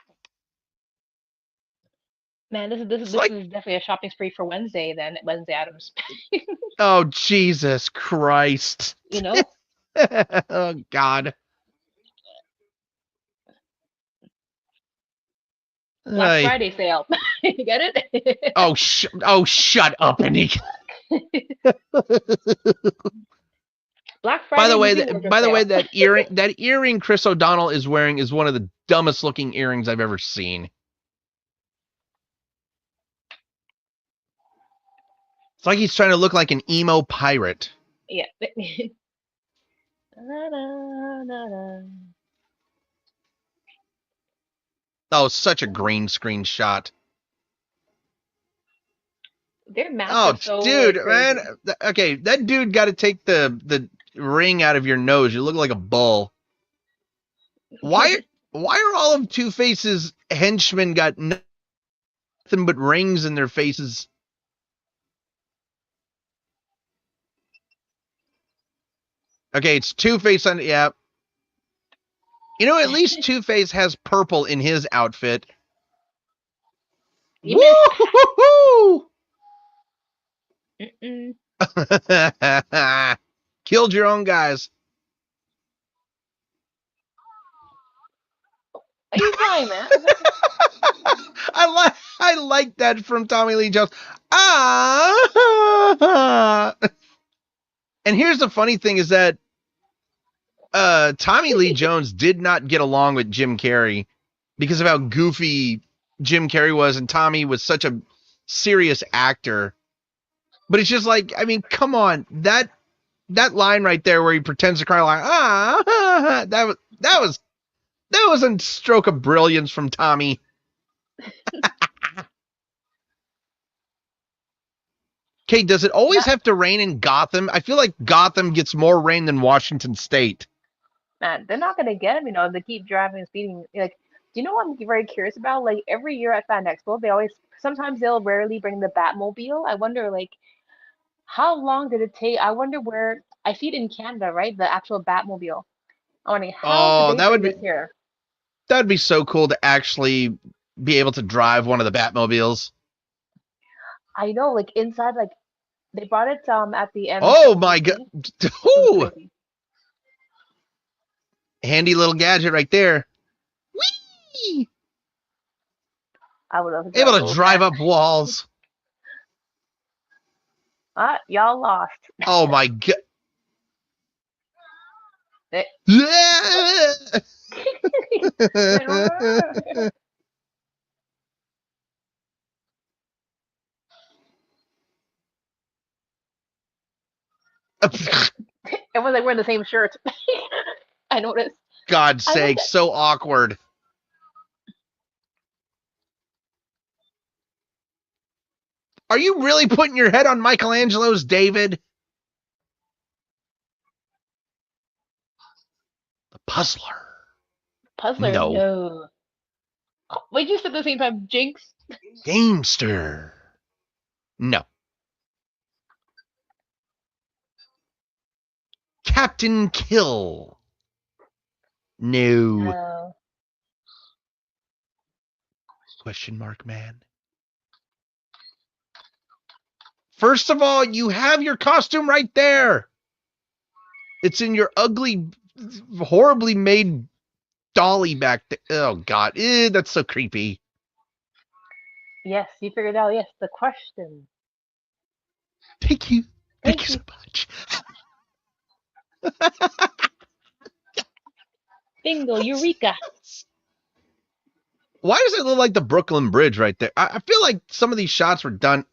Man, this is definitely a shopping spree for Wednesday. Then Wednesday Addams. Oh, Jesus Christ! You know. Oh God. Black Friday sale. You get it? Oh, shut up, Annie. Black Friday. By the way, that earring Chris O'Donnell is wearing is one of the dumbest looking earrings I've ever seen. It's like he's trying to look like an emo pirate. Yeah. Oh, such a green screen shot. Their masks Oh, dude, man. Okay, that dude got to take the ring out of your nose. You look like a bull. Why are all of Two-Face's henchmen got nothing but rings in their faces? Okay, it's Two-Face on, yeah. You know, at least Two-Face has purple in his outfit. Woo-hoo-hoo-hoo! Killed your own guys. Are you crying, man? I like that from Tommy Lee Jones. Ah! And here's the funny thing is that Tommy Lee Jones did not get along with Jim Carrey because of how goofy Jim Carrey was, and Tommy was such a serious actor. But it's just like, I mean, come on, that line right there where he pretends to cry like that was a stroke of brilliance from Tommy. Okay, does it always have to rain in Gotham? I feel like Gotham gets more rain than Washington State. Man, they're not gonna get him, you know, if they keep driving and speeding. Like, do you know what I'm very curious about? Like, every year at Fan Expo, sometimes they'll rarely bring the Batmobile. I wonder, like, how long did it take? I wonder where, I see it in Canada, right? The actual Batmobile. I wonder how did they bring this here? That would be so cool to actually be able to drive one of the Batmobiles. I know, like, inside, like, they brought it at the end. Oh my God. Ooh. Handy little gadget right there. Whee! I would love to able to drive up walls. Y'all lost. Oh my God. Everyone's like wearing the same shirt. I noticed. God's sake, so awkward. Are you really putting your head on Michelangelo's David? The Puzzler. Puzzler? No. Oh, wait, you said at the same time, Jinx? Gamester. No. Captain Kill. No. Question mark, man. First of all, you have your costume right there. It's in your ugly, horribly made dolly back there. Oh, God. That's so creepy. Yes, you figured out. Yes, the question. Thank you. Thank you so much. Bingo, Eureka. Why does it look like the Brooklyn Bridge right there? I feel like some of these shots were done.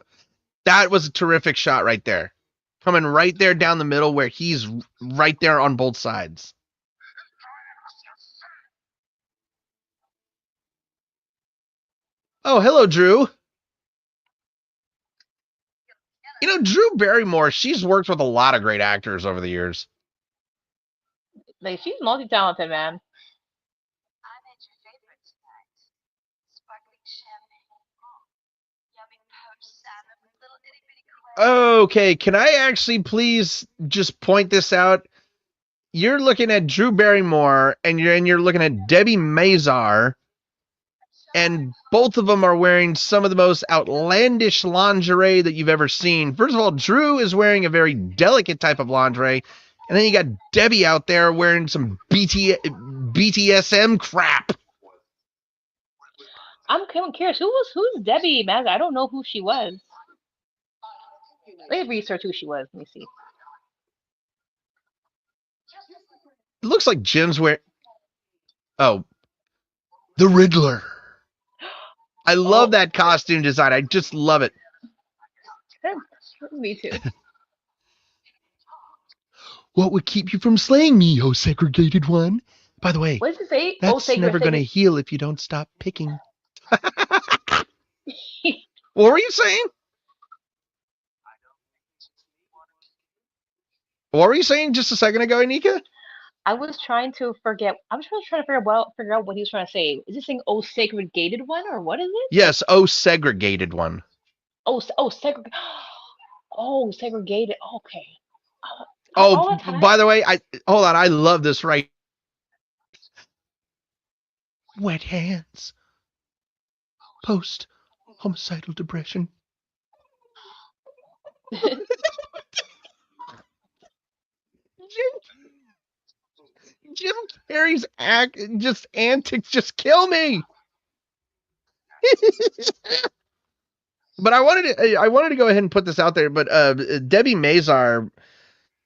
That was a terrific shot right there. Coming right there down the middle where he's right there on both sides. Oh, hello, Drew. You know, Drew Barrymore, she's worked with a lot of great actors over the years. Like she's multi-talented, man. Okay, can I actually please just point this out? You're looking at Drew Barrymore and you're looking at Debbie Mazar, and both of them are wearing some of the most outlandish lingerie that you've ever seen. First of all, Drew is wearing a very delicate type of lingerie, and then you got Debbie out there wearing some BTSM crap. I'm kind of curious. Who's Debbie Mazar? I don't know who she was. Let me research who she was. Let me see. It looks like Jim's wearing. Oh, the Riddler. I love that costume design. I just love it. Me too. What would keep you from slaying me, oh segregated one? By the way, what does it say? That's never going to heal if you don't stop picking. What were you saying? What were you saying just a second ago, Anika? I was trying to forget. I was trying to figure out what he was trying to say. Is this saying "oh segregated one" or what is it? Yes, oh segregated one. Oh, segregated. Oh, segregated. Okay. By the way, hold on. I love this right. Wet hands. Post homicidal depression. Jim Carrey's antics just kill me. But I wanted to go ahead and put this out there. But Debbie Mazar,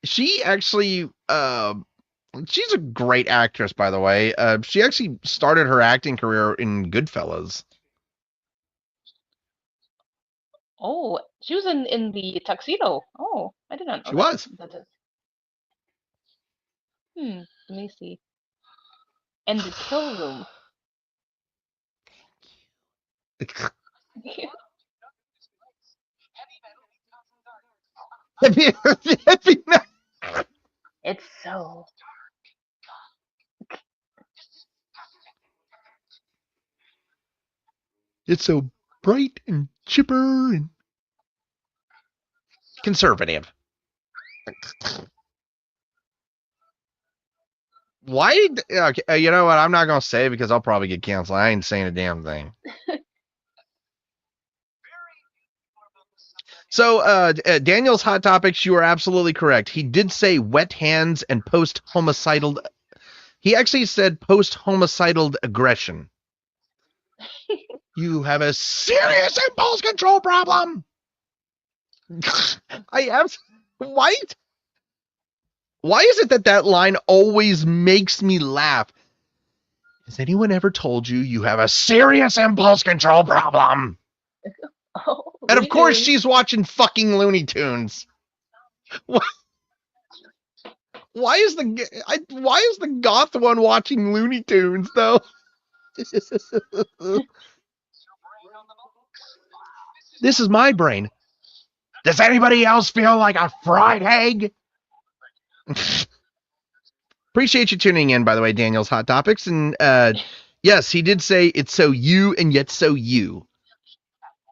she actually she's a great actress, by the way. She actually started her acting career in Goodfellas. Oh, she was in the Tuxedo. Oh, I did not know. She was. Let me see. And the Kill Room. It's so. It's so bright and chipper and conservative. Why? Okay, you know what? I'm not going to say it because I'll probably get canceled. I ain't saying a damn thing. So, Daniel's Hot Topics, you are absolutely correct. He did say wet hands and post-homicidal. He actually said post-homicidal aggression. You have a serious impulse control problem. I have. Why is it that line always makes me laugh? Has anyone ever told you have a serious impulse control problem? Oh, and of course she's watching fucking Looney Tunes. Why is the goth one watching Looney Tunes though? This is my brain. Does anybody else feel like a fried egg? Appreciate you tuning in, by the way, Daniel's Hot Topics. And yes, he did say it's so you and yet so you.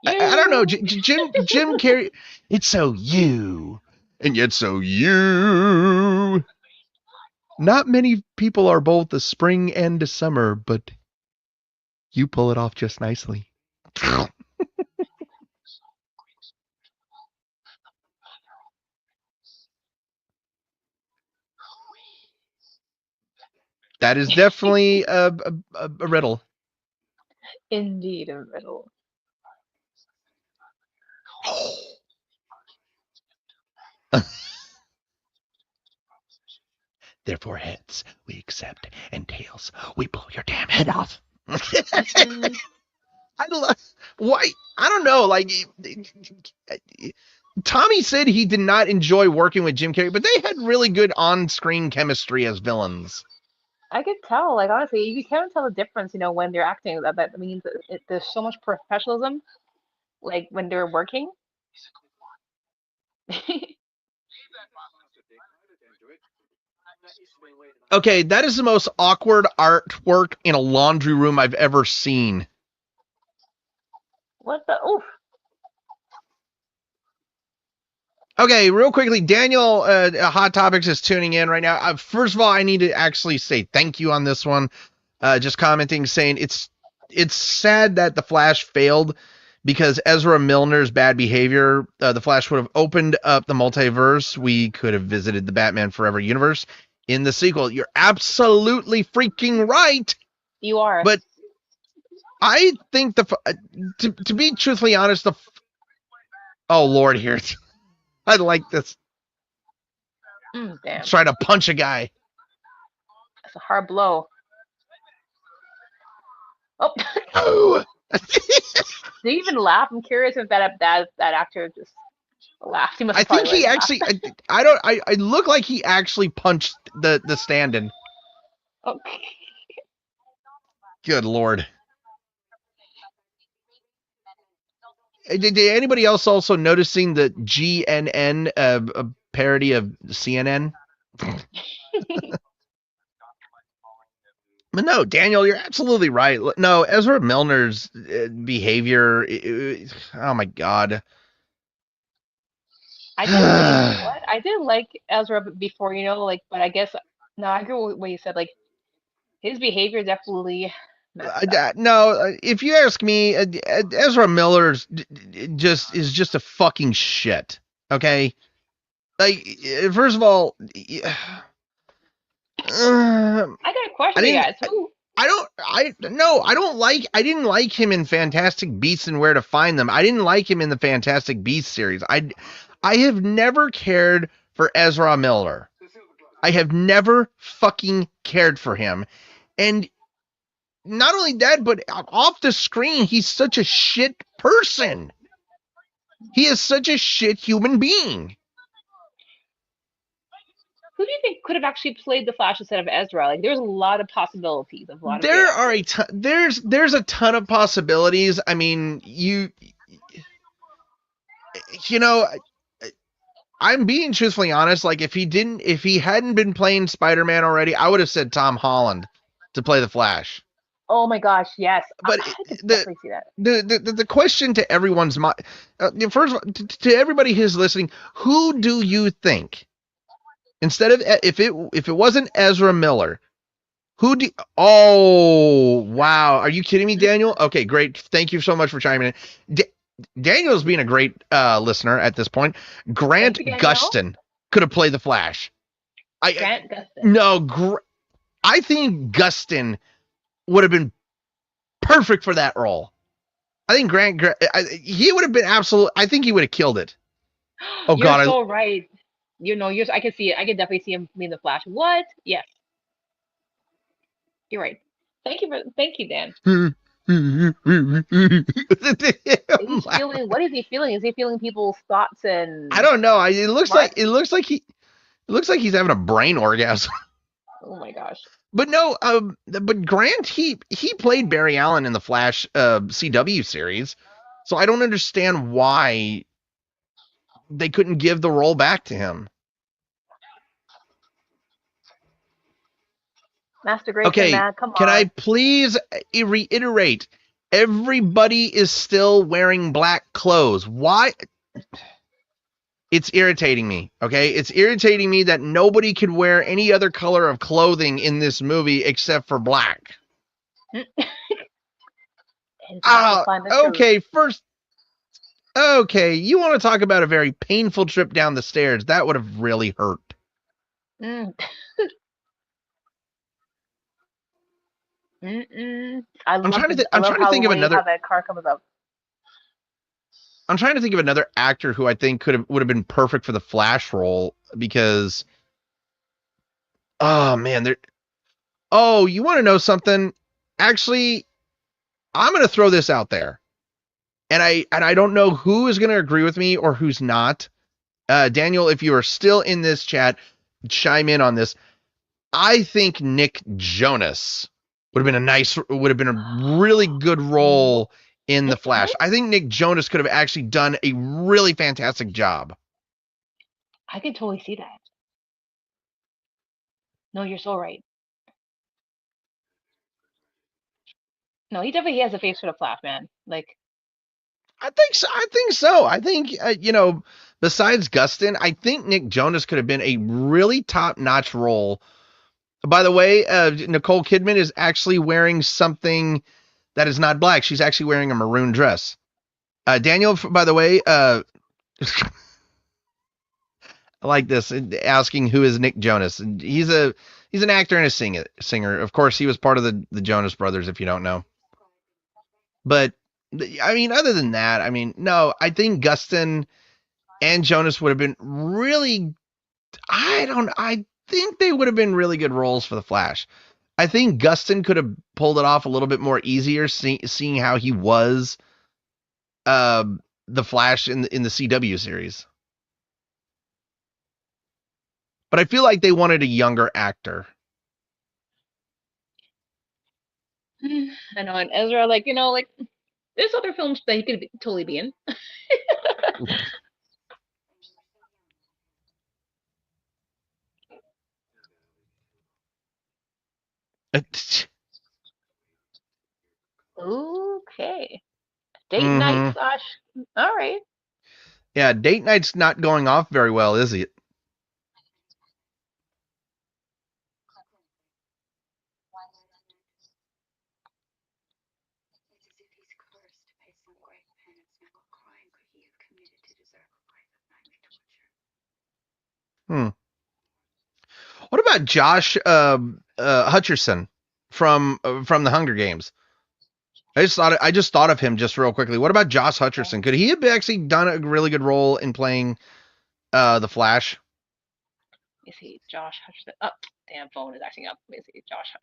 I don't know, Jim Carrey. It's so you and yet so you. Not many people are both a spring and a summer, but you pull it off just nicely. That is definitely a riddle. Indeed, a riddle. Therefore, heads we accept, and tails we blow your damn head off. Why? I don't know. Like, Tommy said he did not enjoy working with Jim Carrey, but they had really good on-screen chemistry as villains. I could tell, like honestly, you can't tell the difference, when they're acting. That means there's so much professionalism, like when they're working. Okay, that is the most awkward artwork in a laundry room I've ever seen. What the? Oof. Okay, real quickly, Daniel, Hot Topics is tuning in right now. First of all, I need to actually say thank you on this one. Just commenting, saying it's sad that the Flash failed because Ezra Milner's bad behavior. The Flash would have opened up the multiverse. We could have visited the Batman Forever universe in the sequel. You're absolutely freaking right. You are. But I think to be truthfully honest, oh Lord, here. I like this. Damn. Try to punch a guy. That's a hard blow. Oh. Oh. Did he even laugh? I'm curious if that actor just laughed. He must. I think he actually. I look like he actually punched the stand-in. Okay. Good Lord. Did anybody else also noticing the GNN a parody of CNN? But no, Daniel, you're absolutely right. No, Ezra Milner's behavior. Oh my God. I didn't like Ezra before, but I guess no, I agree with what you said. Like his behavior definitely. No, if you ask me, Ezra Miller's is just a fucking shit. Okay, like first of all, I got a question, you guys. Who? I didn't like him in Fantastic Beasts and Where to Find Them. I didn't like him in the Fantastic Beasts series. I have never cared for Ezra Miller. I have never fucking cared for him. And not only that, but off the screen, he's such a shit person. He is such a shit human being. Who do you think could have actually played the Flash instead of Ezra? Like, there's a lot of possibilities. There's a ton of possibilities. I mean, you know, I'm being truthfully honest. Like, if he hadn't been playing Spider-Man already, I would have said Tom Holland to play the Flash. Oh my gosh, yes. But the question to everyone's mind, first of all, to everybody who's listening, who do you think, instead of if it wasn't Ezra Miller, oh wow, are you kidding me, Daniel? Okay, great, thank you so much for chiming in. Daniel's being a great listener at this point. Grant Gustin could have played the Flash. Grant Gustin. No, I think Gustin would have been perfect for that role. I think he would have been absolute. I think he would have killed it. Oh you're God, so right. I can see it. I can definitely see him being the Flash. What? Yes, you're right. Thank you, Dan. What is he feeling? Is he feeling people's thoughts and? I don't know. It looks like he's having a brain orgasm. Oh my gosh. But no, but Grant, he played Barry Allen in the Flash CW series, so I don't understand why they couldn't give the role back to him. Master Grayson, okay, man, come on. Can I please reiterate? Everybody is still wearing black clothes. Why? It's irritating me, okay? It's irritating me that nobody could wear any other color of clothing in this movie except for black. Okay, you want to talk about a very painful trip down the stairs. That would have really hurt. I'm trying to think of another. How that car comes up. I'm trying to think of another actor who I think would have been perfect for the Flash role because, oh man, you want to know something? Actually, I'm going to throw this out there, and I don't know who is going to agree with me or who's not. Daniel, if you are still in this chat, chime in on this. I think Nick Jonas would have been a really good role in The Flash. I think Nick Jonas could have actually done a really fantastic job. I can totally see that. No, you're so right. No, he definitely has a face for the Flash, man. Like, I think so. I think besides Gustin, I think Nick Jonas could have been a really top-notch role. By the way, Nicole Kidman is actually wearing something that is not black. She's actually wearing a maroon dress. Daniel, by the way, I like this, asking who is Nick Jonas. He's an actor and a singer. Of course, he was part of the Jonas Brothers, if you don't know. But I mean, other than that, I mean, no, I think Gustin and Jonas would have been really. I think they would have been really good roles for the Flash. I think Gustin could have pulled it off a little bit more easier, seeing how he was the Flash in the CW series. But I feel like they wanted a younger actor. I know, and Ezra, like, like, there's other films that he could totally be in. Okay. Date night slash. All right. Yeah, date night's not going off very well, is it? Hmm. What about Josh Hutcherson from the Hunger Games? I just thought of him just real quickly. What about Josh Hutcherson? Could he have actually done a really good role in playing the Flash? Let me see. Josh Hutcherson. Oh, damn phone is acting up. Let me see. Josh.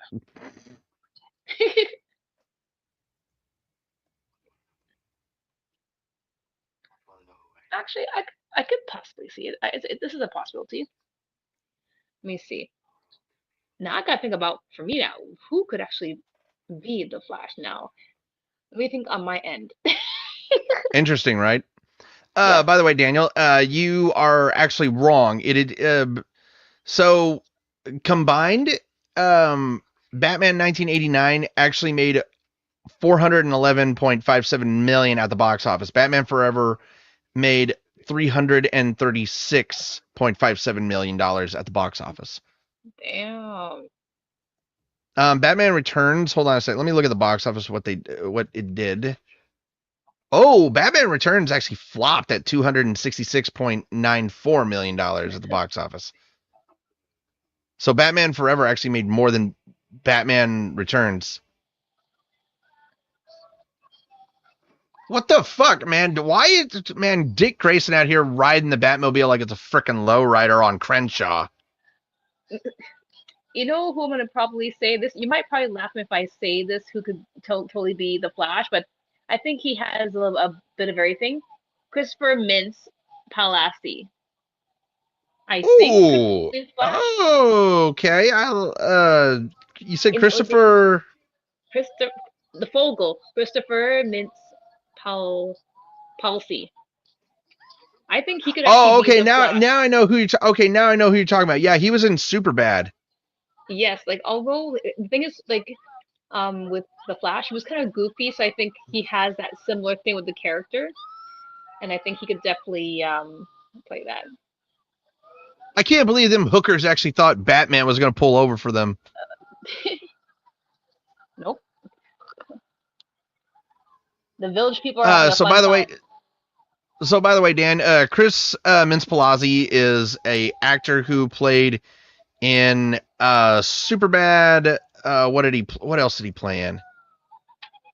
Actually, I could possibly see it. This is a possibility. Let me see. Now I gotta think about, for me now, who could actually be the Flash now? Let me think on my end. Interesting, right? Yeah. By the way, Daniel, you are actually wrong. So combined, Batman 1989 actually made 411.57 million at the box office. Batman Forever made $336.57 million at the box office. Damn. Batman Returns. Hold on a second. Let me look at the box office. What it did. Oh, Batman Returns actually flopped at $266.94 million at the box office. So Batman Forever actually made more than Batman Returns. What the fuck, man? Why is Dick Grayson out here riding the Batmobile like it's a freaking lowrider on Crenshaw? You know who I'm gonna probably say this? You might probably laugh if I say this. Who could totally be the Flash? But I think he has a bit of everything. Christopher Mintz Palazzi. I think could Ooh. be the Flash. Oh, okay. You said Christopher. Christopher the Fogel. Christopher Mintz Palazzi. I think he could actually Oh, be okay. the Flash. Now I know who you. Okay, now I know who you're talking about. Yeah, he was in Superbad. Yes, like, although the thing is, like, with the Flash, he was kind of goofy, so I think he has that similar thing with the character, and I think he could definitely play that. I can't believe them hookers actually thought Batman was going to pull over for them. Nope. The village people are having a fun time. So by the way, Dan, Chris Mintz-Palazzi is a actor who played in Superbad. What else did he play in?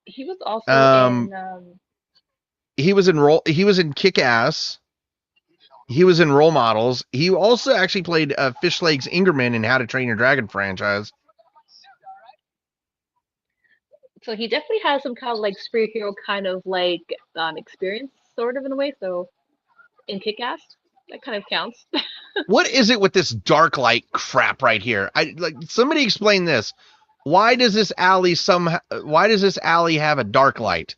He was also in. He was in Kick-Ass. He was in Role Models. He also actually played Fish Legs Ingerman in How to Train Your Dragon franchise. So he definitely has some kind of like superhero kind of like experience, sort of, in a way. So in Kick-Ass. That kind of counts. What is it with this dark light crap right here? Somebody explain this. Why does this alley have a dark light?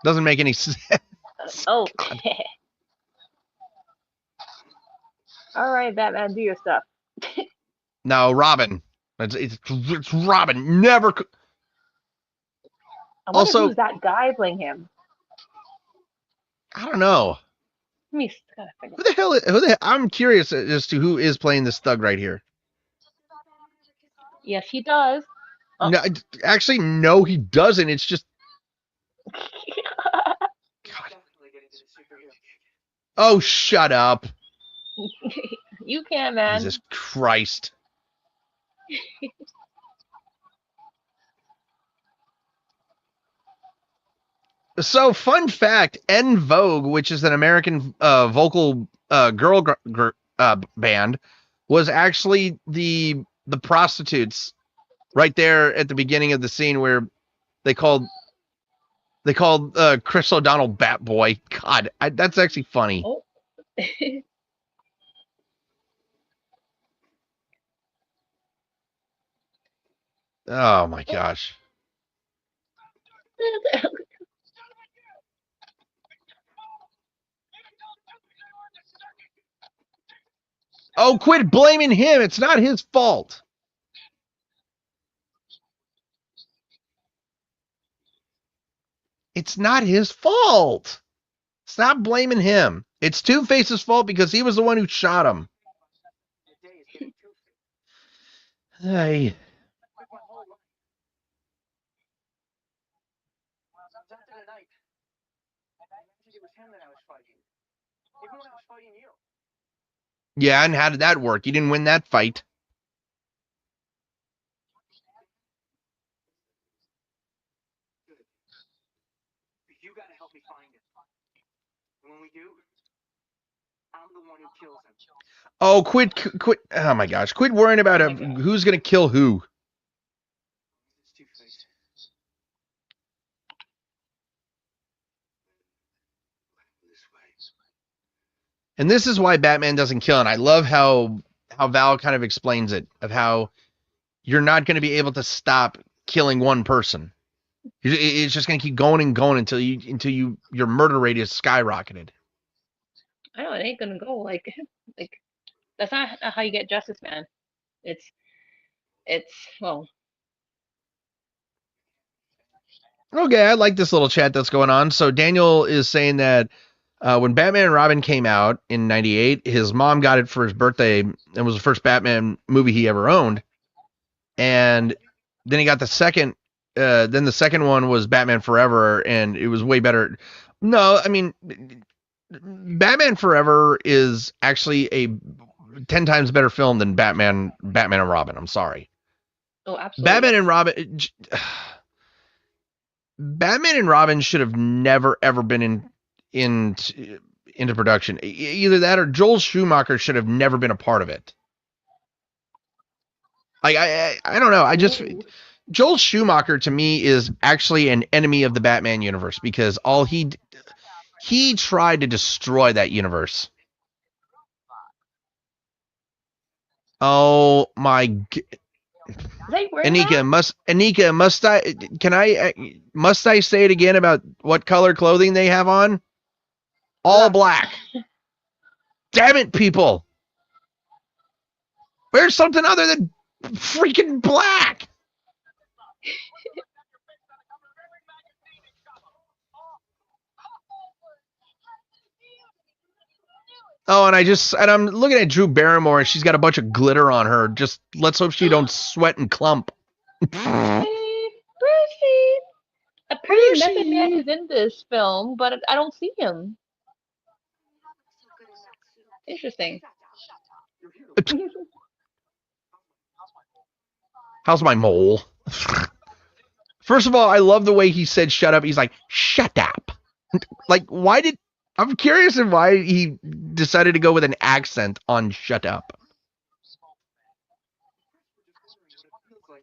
Doesn't make any sense. Oh. All right, Batman, do your stuff. No, Robin. It's Robin. Never. I wonder Also, who's that guy playing him. I don't know. Let me gotta figure. Who the hell? I'm curious as to who is playing this thug right here. Yes, he does. Oh. No, actually, no, he doesn't. It's just. God. Oh, shut up. You can, man. Jesus Christ. So, fun fact, En Vogue, which is an American vocal girl band, was actually the prostitutes right there at the beginning of the scene where they called Chris O'Donnell Bat Boy. God, that's actually funny. Oh. Oh my gosh. Oh, quit blaming him. It's not his fault. It's not his fault. Stop blaming him. It's Two-Face's fault because he was the one who shot him. Hey. Yeah, and how did that work? You didn't win that fight. You gotta help me find him. When we do, I'm the one who kills him. Oh, quit. Oh my gosh. Quit worrying about who's going to kill who. It's Two-Face. And this is why Batman doesn't kill. And I love how Val kind of explains it, of how you're not going to be able to stop killing one person. It's just going to keep going and going until your murder rate is skyrocketed. I know it ain't gonna go like that's not how you get justice, man. It's well. Okay, I like this little chat that's going on. So Daniel is saying that when Batman and Robin came out in '98, his mom got it for his birthday. It was the first Batman movie he ever owned. And then he got the second. Then the second one was Batman Forever, and it was way better. No, I mean, Batman Forever is actually a 10 times better film than Batman and Robin. I'm sorry. Oh, absolutely. Batman and Robin should have never ever been into production. Either that or Joel Schumacher should have never been a part of it. Like I don't know. Joel Schumacher to me is actually an enemy of the Batman universe because all he tried to destroy that universe. Oh my! Anika, must I say it again about what color clothing they have on? All black. Damn it, people! Where's something other than freaking black? Oh, and I'm looking at Drew Barrymore, and she's got a bunch of glitter on her. Just let's hope she don't sweat and clump. Brucey. Apparently, Method Man is in this film, but I don't see him. Interesting. How's my mole? First of all, I love the way he said shut up. He's like, shut up. Like, I'm curious of why he decided to go with an accent on shut up.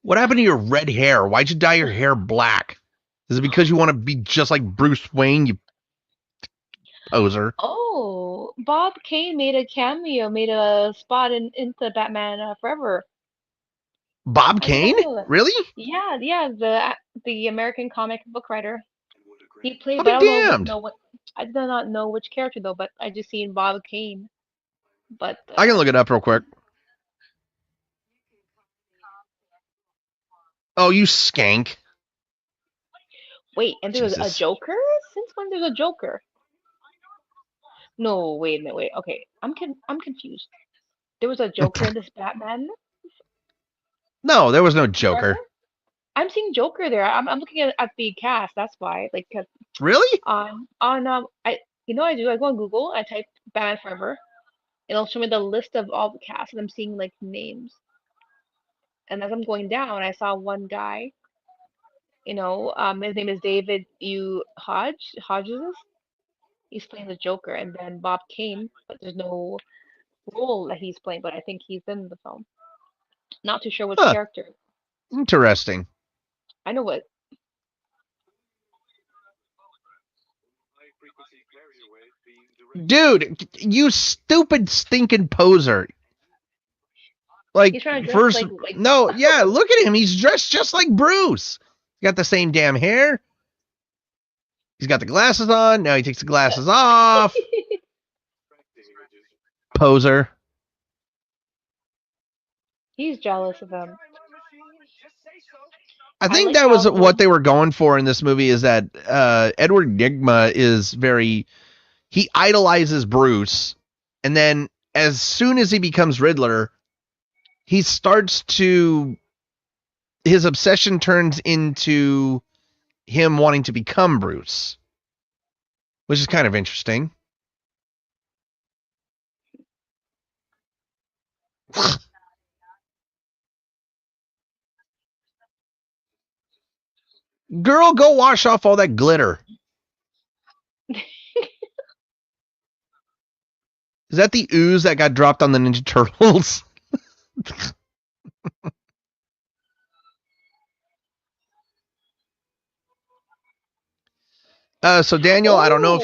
What happened to your red hair? Why'd you dye your hair black? Is it because you want to be just like Bruce Wayne? poser. Oh, Bob Kane made a cameo, made a spot into Batman Forever. Bob I did Kane? not know that. Really? Yeah, yeah, the American comic book writer. He I'll played, but be I don't damned. know what. I did not know which character though, but I just seen Bob Kane. But I can look it up real quick. Oh, you skank. wait, and there was a Jesus. Joker? Since when there's a Joker? No, wait a minute, wait. Okay, I'm confused. There was a Joker in this Batman No, there was no Forever? Joker. I'm seeing Joker there. I'm looking at the cast. That's why. Like, 'cause Really? on I I do. I go on Google. I type Batman Forever. It'll show me the list of all the cast, and I'm seeing like names. And as I'm going down, I saw one guy. His name is David Hodges. He's playing the Joker, and then Bob Kane, but there's no role that he's playing. But I think he's in the film. Not too sure which Huh. character. Interesting. I know what. Dude, you stupid stinking poser. Like, He's trying to dress first, like no, yeah, look at him. He's dressed just like Bruce. He's got the same damn hair. He's got the glasses on. Now he takes the glasses off. Poser. He's jealous of him. I think like that was how what they were going for in this movie, is that Edward Nygma is he idolizes Bruce, and then as soon as he becomes Riddler, he starts to, his obsession turns into him wanting to become Bruce, which is kind of interesting. Girl, go wash off all that glitter. Is that the ooze that got dropped on the Ninja Turtles? So Daniel, I don't know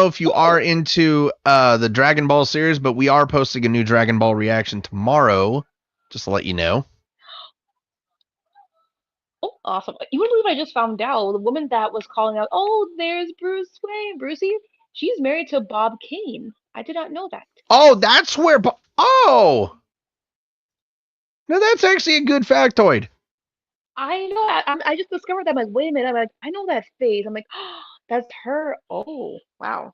if you are into the Dragon Ball series, but we are posting a new Dragon Ball reaction tomorrow, just to let you know. Oh, awesome. You wouldn't believe I just found out the woman that was calling out, oh, there's Bruce Wayne, Brucey. She's married to Bob Kane. I did not know that. Oh, that's where. Oh, no, that's actually a good factoid. I know. I just discovered that. I'm like, wait a minute. I'm like, I know that face. I'm like, oh, that's her. Oh, wow.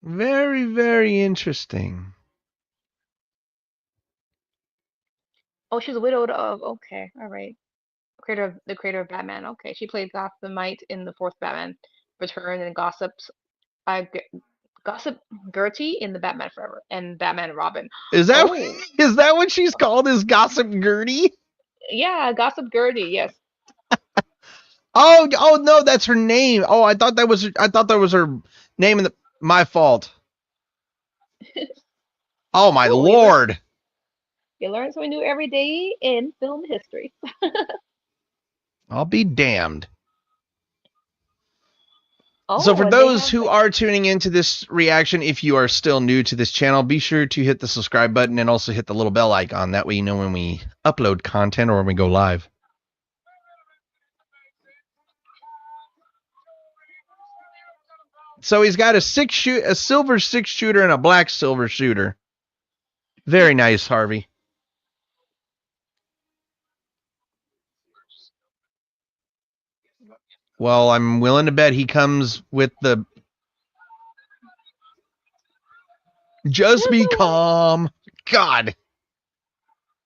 Very, very interesting. Oh, she's widowed of. Okay, all right. The creator of Batman. Okay, she played Gothamite in the fourth Batman Return and uh, Gossip Gertie in the Batman Forever and Batman and Robin. Is that Oh, is that what she's called? Is Gossip Gertie? yeah, Gossip Gertie. Yes. Oh no, that's her name. Oh, I thought that was her name in the. My fault. Oh my Cool. lord. You learn something new every day in film history. I'll be damned. Oh, So for and they those have who like, are tuning into this reaction, if you are still new to this channel, be sure to hit the subscribe button and also hit the little bell icon. That way you know when we upload content or when we go live. So he's got a silver 6-shooter and a black silver shooter. Very nice, Harvey. Well, I'm willing to bet he comes with the just be calm. God.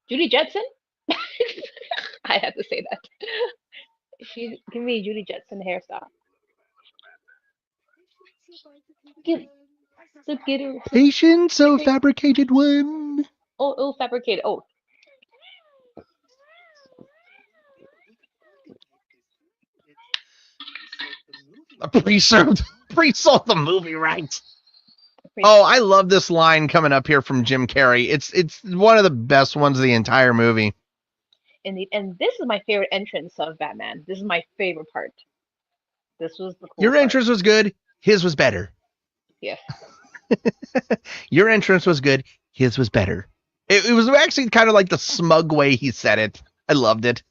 Judy Jetson. I have to say that. She's give me Judy Jetson hairstyle. Get her. Patience, so fabricated one. Oh, fabricated. Oh, Pre-sold the movie rights. Oh, I love this line coming up here from Jim Carrey. It's one of the best ones of the entire movie. and this is my favorite entrance of Batman. This is my favorite part. This was the cool Your part. entrance was good. His was better. Yes. Your entrance was good. His was better. It was actually kind of like the smug way he said it. I loved it.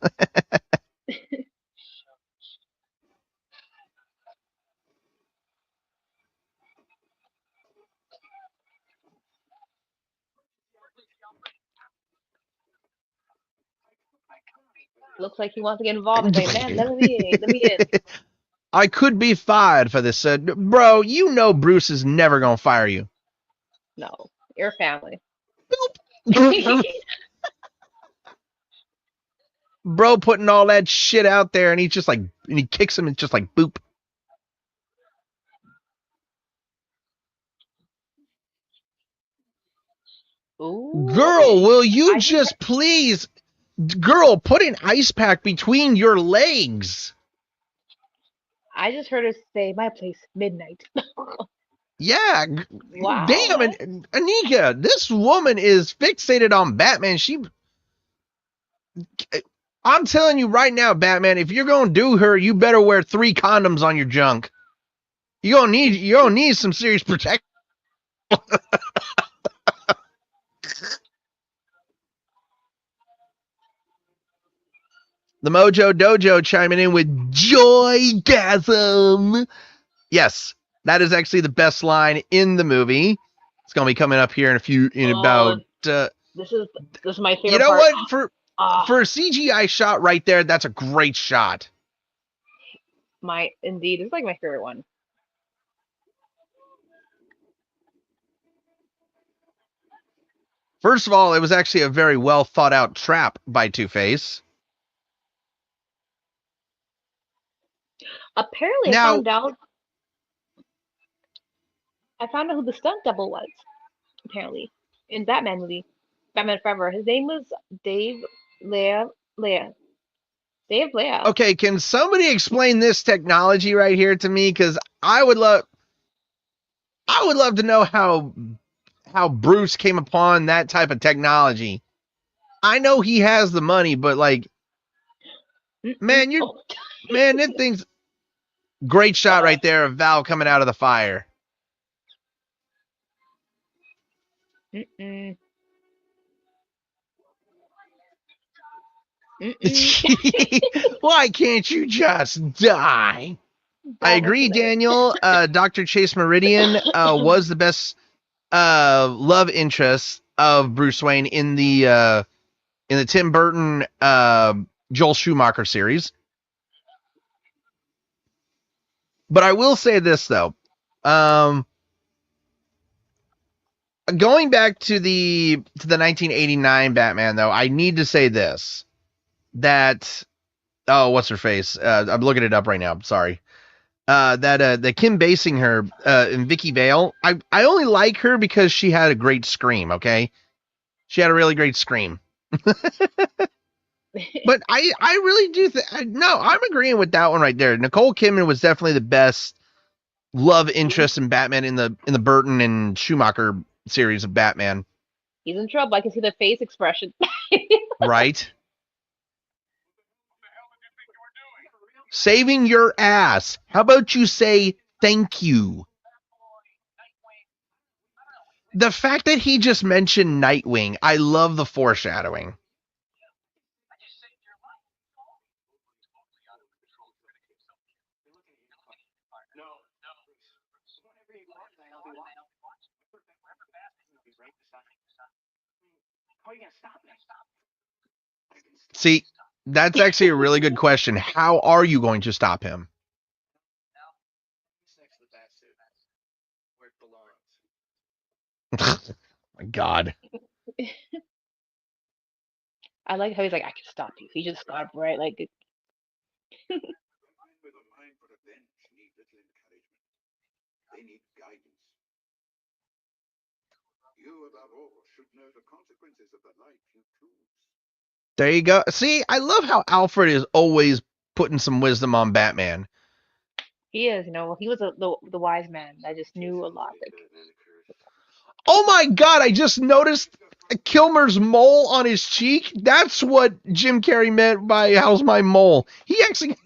Looks like he wants to get involved. He's like, man, let me in. I could be fired for this. Bro, you know Bruce is never going to fire you. No, your family. Bro putting all that shit out there, and he's just like, and he kicks him and just like, boop. Ooh, Girl, will you I just please, girl, put an ice pack between your legs. I just heard her say, "My place, midnight." Yeah, Wow. damn it, Anika, this woman is fixated on Batman. I'm telling you right now, Batman, if you're gonna do her, you better wear 3 condoms on your junk. You're gonna need some serious protection. The Mojo Dojo chiming in with joygasm. Yes, that is actually the best line in the movie. It's gonna be coming up here in about. This is my favorite. You know part. what? For a CGI shot right there, that's a great shot. Indeed, it's like my favorite one. First of all, it was actually a very well thought out trap by Two-Face. Apparently, Now, I found out who the stunt double was. Apparently, in Batman movie, Batman Forever, his name was Dave Dave Lea. Okay, can somebody explain this technology right here to me? Because I would love to know how Bruce came upon that type of technology. I know he has the money, but like, man, that thing's great shot right there of Val coming out of the fire. Why can't you just die? I agree, Daniel. Dr. Chase Meridian was the best love interest of Bruce Wayne in the Tim Burton Joel Schumacher series. But I will say this though, going back to the 1989 Batman though, I need to say this, that what's her face? I'm looking it up right now. Sorry. That Kim Basinger and Vicky Vale. I only like her because she had a great scream. Okay, she had a really great scream. But I really do no, I'm agreeing with that one right there. Nicole Kidman was definitely the best love interest in Batman in the Burton and Schumacher series of Batman. He's in trouble. I can see the face expression. Right. Saving your ass. How about you say thank you? The fact that he just mentioned Nightwing, I love the foreshadowing. See, that's actually a really good question. How are you going to stop him? My God. I like how he's like, I can stop you. He just stopped, right? Like, With a mind for revenge need little encouragement. They need guidance. You, above all, should know the consequences of the life you choose. There you go. See, I love how Alfred is always putting some wisdom on Batman. he is, he was the wise man that just knew a lot. Like, oh my God, I just noticed Kilmer's mole on his cheek. That's what Jim Carrey meant by how's my mole. He actually...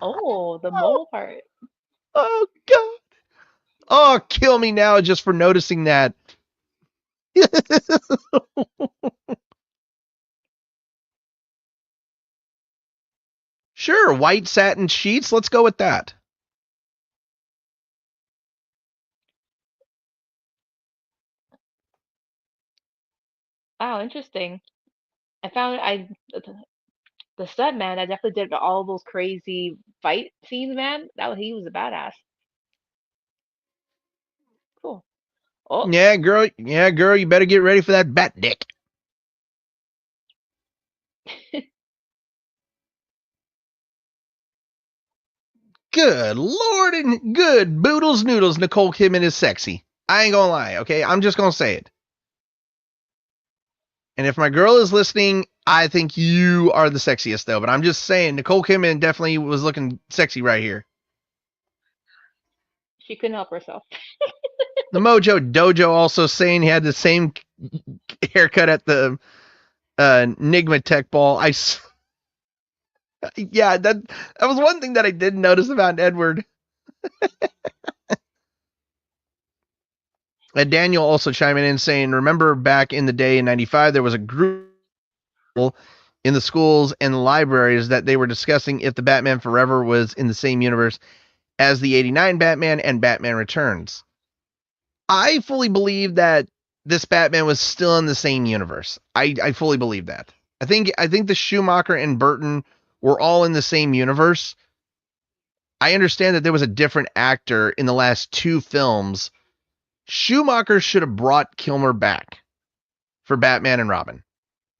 oh, the mole part. Oh, God. Oh, kill me now just for noticing that. Sure, white satin sheets. Let's go with that. Wow, interesting. I found the stunt man that definitely did all those crazy fight scenes, man. He was a badass. Cool. Oh, Yeah, girl. Yeah, girl. You better get ready for that bat dick. Good Lord and good boodles noodles. Nicole Kidman is sexy. I ain't gonna lie. Okay, I'm just gonna say it. And if my girl is listening, I think you are the sexiest though. But I'm just saying, Nicole Kidman definitely was looking sexy right here. she couldn't help herself. The Mojo Dojo also saying he had the same haircut at the Enigma Tech Ball. Yeah, that was one thing that I did notice about Edward. And Daniel also chiming in saying, remember back in the day in 95, there was a group in the schools and the libraries that they were discussing if the Batman Forever was in the same universe as the 89 Batman and Batman Returns. I fully believe that this Batman was still in the same universe. I fully believe that. I think the Schumacher and Burton were all in the same universe. I understand that there was a different actor in the last two films. Schumacher should have brought Kilmer back for Batman and Robin.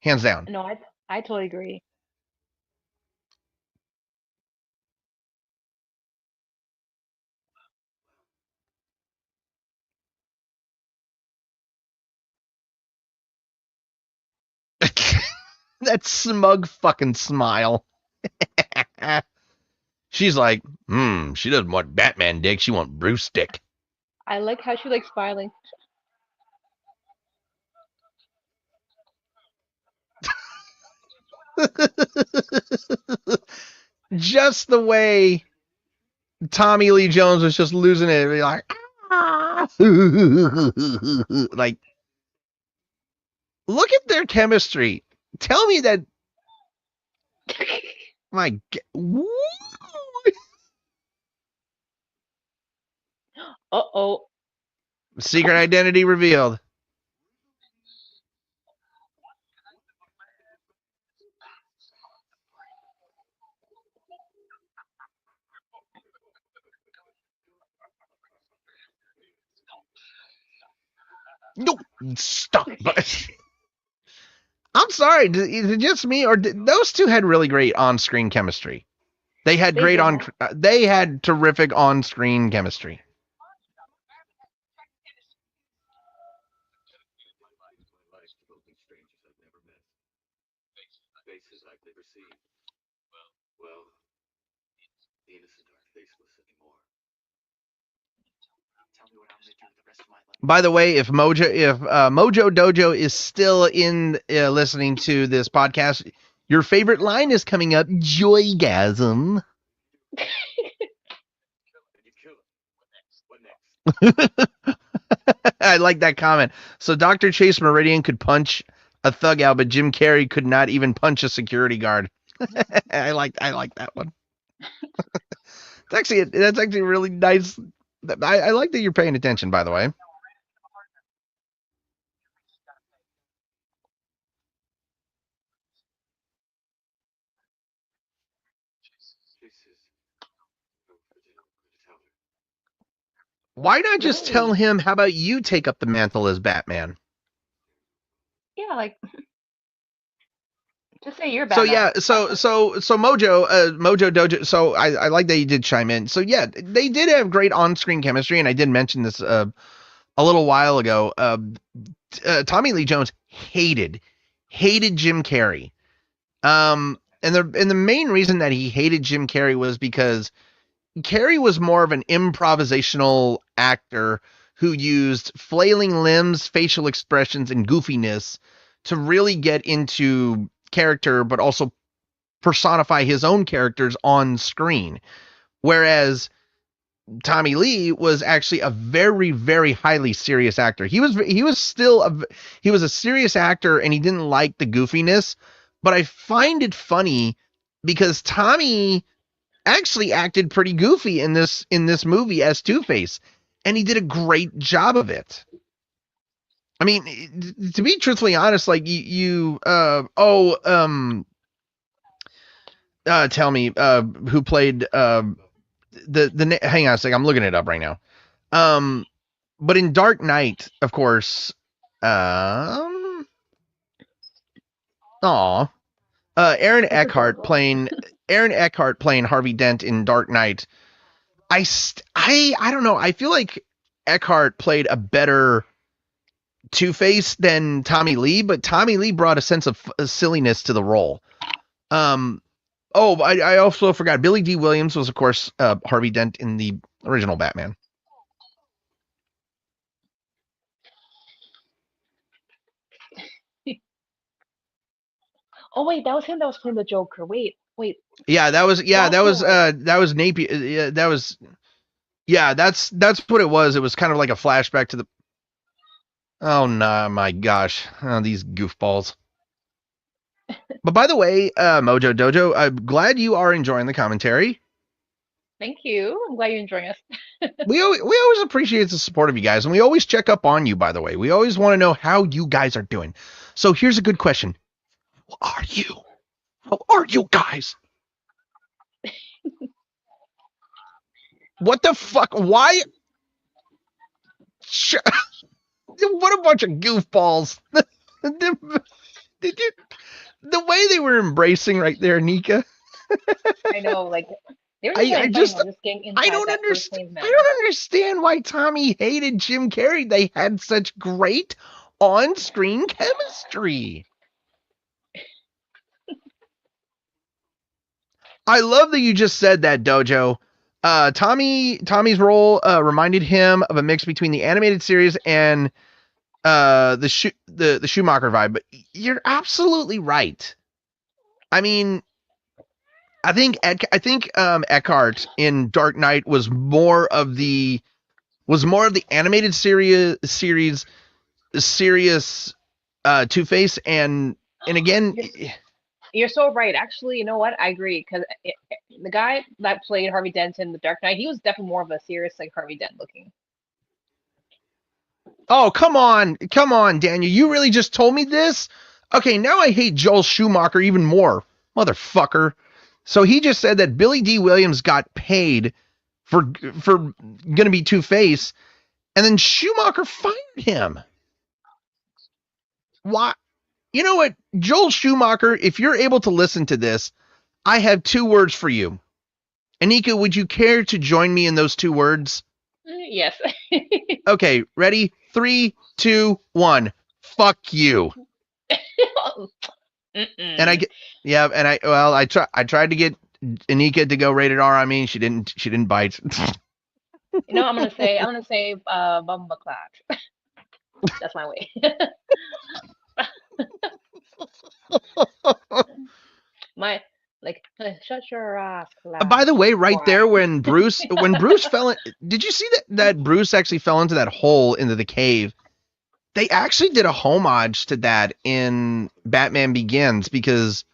Hands down. No, I totally agree. That smug fucking smile. She's like, she doesn't want Batman dick. She wants Bruce dick. I like how she likes smiling. Just the way Tommy Lee Jones was just losing it. Like, like, look at their chemistry. Tell me that. My God. Uh-oh. Secret identity revealed. No, stop. I'm sorry. Is it just me, or those two had really great on-screen chemistry? They had great on. They had terrific on-screen chemistry. Faces I've never seen. Well, the innocent aren't faceless anymore. Tell me what I'm gonna do the rest of my life. By the way, if Mojo Dojo is still in listening to this podcast, your favorite line is coming up. Joygasm. I like that comment. So Dr. Chase Meridian could punch a thug out, but Jim Carrey could not even punch a security guard. I like that one. That's actually really nice. I like that you're paying attention, by the way. Why not just tell him, how about you take up the mantle as Batman? Yeah, like just say you're Batman. So Mojo Dojo. So I like that you did chime in. So yeah, they did have great on-screen chemistry, and I did mention this a little while ago. Tommy Lee Jones hated Jim Carrey. And the main reason that he hated Jim Carrey was because Carrey was more of an improvisational actor who used flailing limbs, facial expressions, and goofiness to really get into character, but also personify his own characters on screen. Whereas Tommy Lee was actually a very, very highly serious actor. He was a serious actor, and he didn't like the goofiness. But I find it funny because Tommy actually acted pretty goofy in this movie as Two-Face, and he did a great job of it. I mean, to be truthfully honest, like tell me who played hang on a second, I'm looking it up right now. But in Dark Knight, of course, Aaron Eckhart playing Harvey Dent in Dark Knight. I don't know. I feel like Eckhart played a better Two-Face than Tommy Lee, but Tommy Lee brought a sense of silliness to the role. I also forgot Billy D. Williams was, of course, Harvey Dent in the original Batman. Oh wait, that was him that was playing the Joker. Wait. Yeah, that was Napier. That's what it was. It was kind of like a flashback to the. Oh no, my gosh, these goofballs. But by the way, Mojo Dojo, I'm glad you are enjoying the commentary. Thank you. I'm glad you're enjoying us. we always appreciate the support of you guys, and we always check up on you, by the way. We always want to know how you guys are doing. So here's a good question. How are you? How are you guys? What the fuck? Why? What a bunch of goofballs. Did you... The way they were embracing right there, Nika. I know, like they were I don't understand why Tommy hated Jim Carrey. They had such great on-screen chemistry. I love that you just said that, Dojo. Tommy's role reminded him of a mix between the animated series and the Schumacher vibe. But you're absolutely right. I mean, I think Eckhart in Dark Knight was more of the animated series serious Two-Face, and again, you're so right. Actually, you know what? I agree, because the guy that played Harvey Dent in The Dark Knight, he was definitely more of a serious, like, Harvey Dent looking. Oh, come on, Daniel. You really just told me this? Okay, now I hate Joel Schumacher even more. Motherfucker. So he just said that Billy D. Williams got paid for gonna be Two-Face, and then Schumacher fired him. Why? You know what, Joel Schumacher, if you're able to listen to this, I have 2 words for you. Anika, would you care to join me in those 2 words? Yes. Okay, ready? 3, 2, 1. Fuck you. And I tried to get Anika to go rated R. I mean, she didn't bite. You know, I'm gonna say Bumba Clap. That's my way. Shut your ass. By the way, right there when Bruce fell in, did you see that Bruce actually fell into that hole into the cave? They actually did a homage to that in Batman Begins, because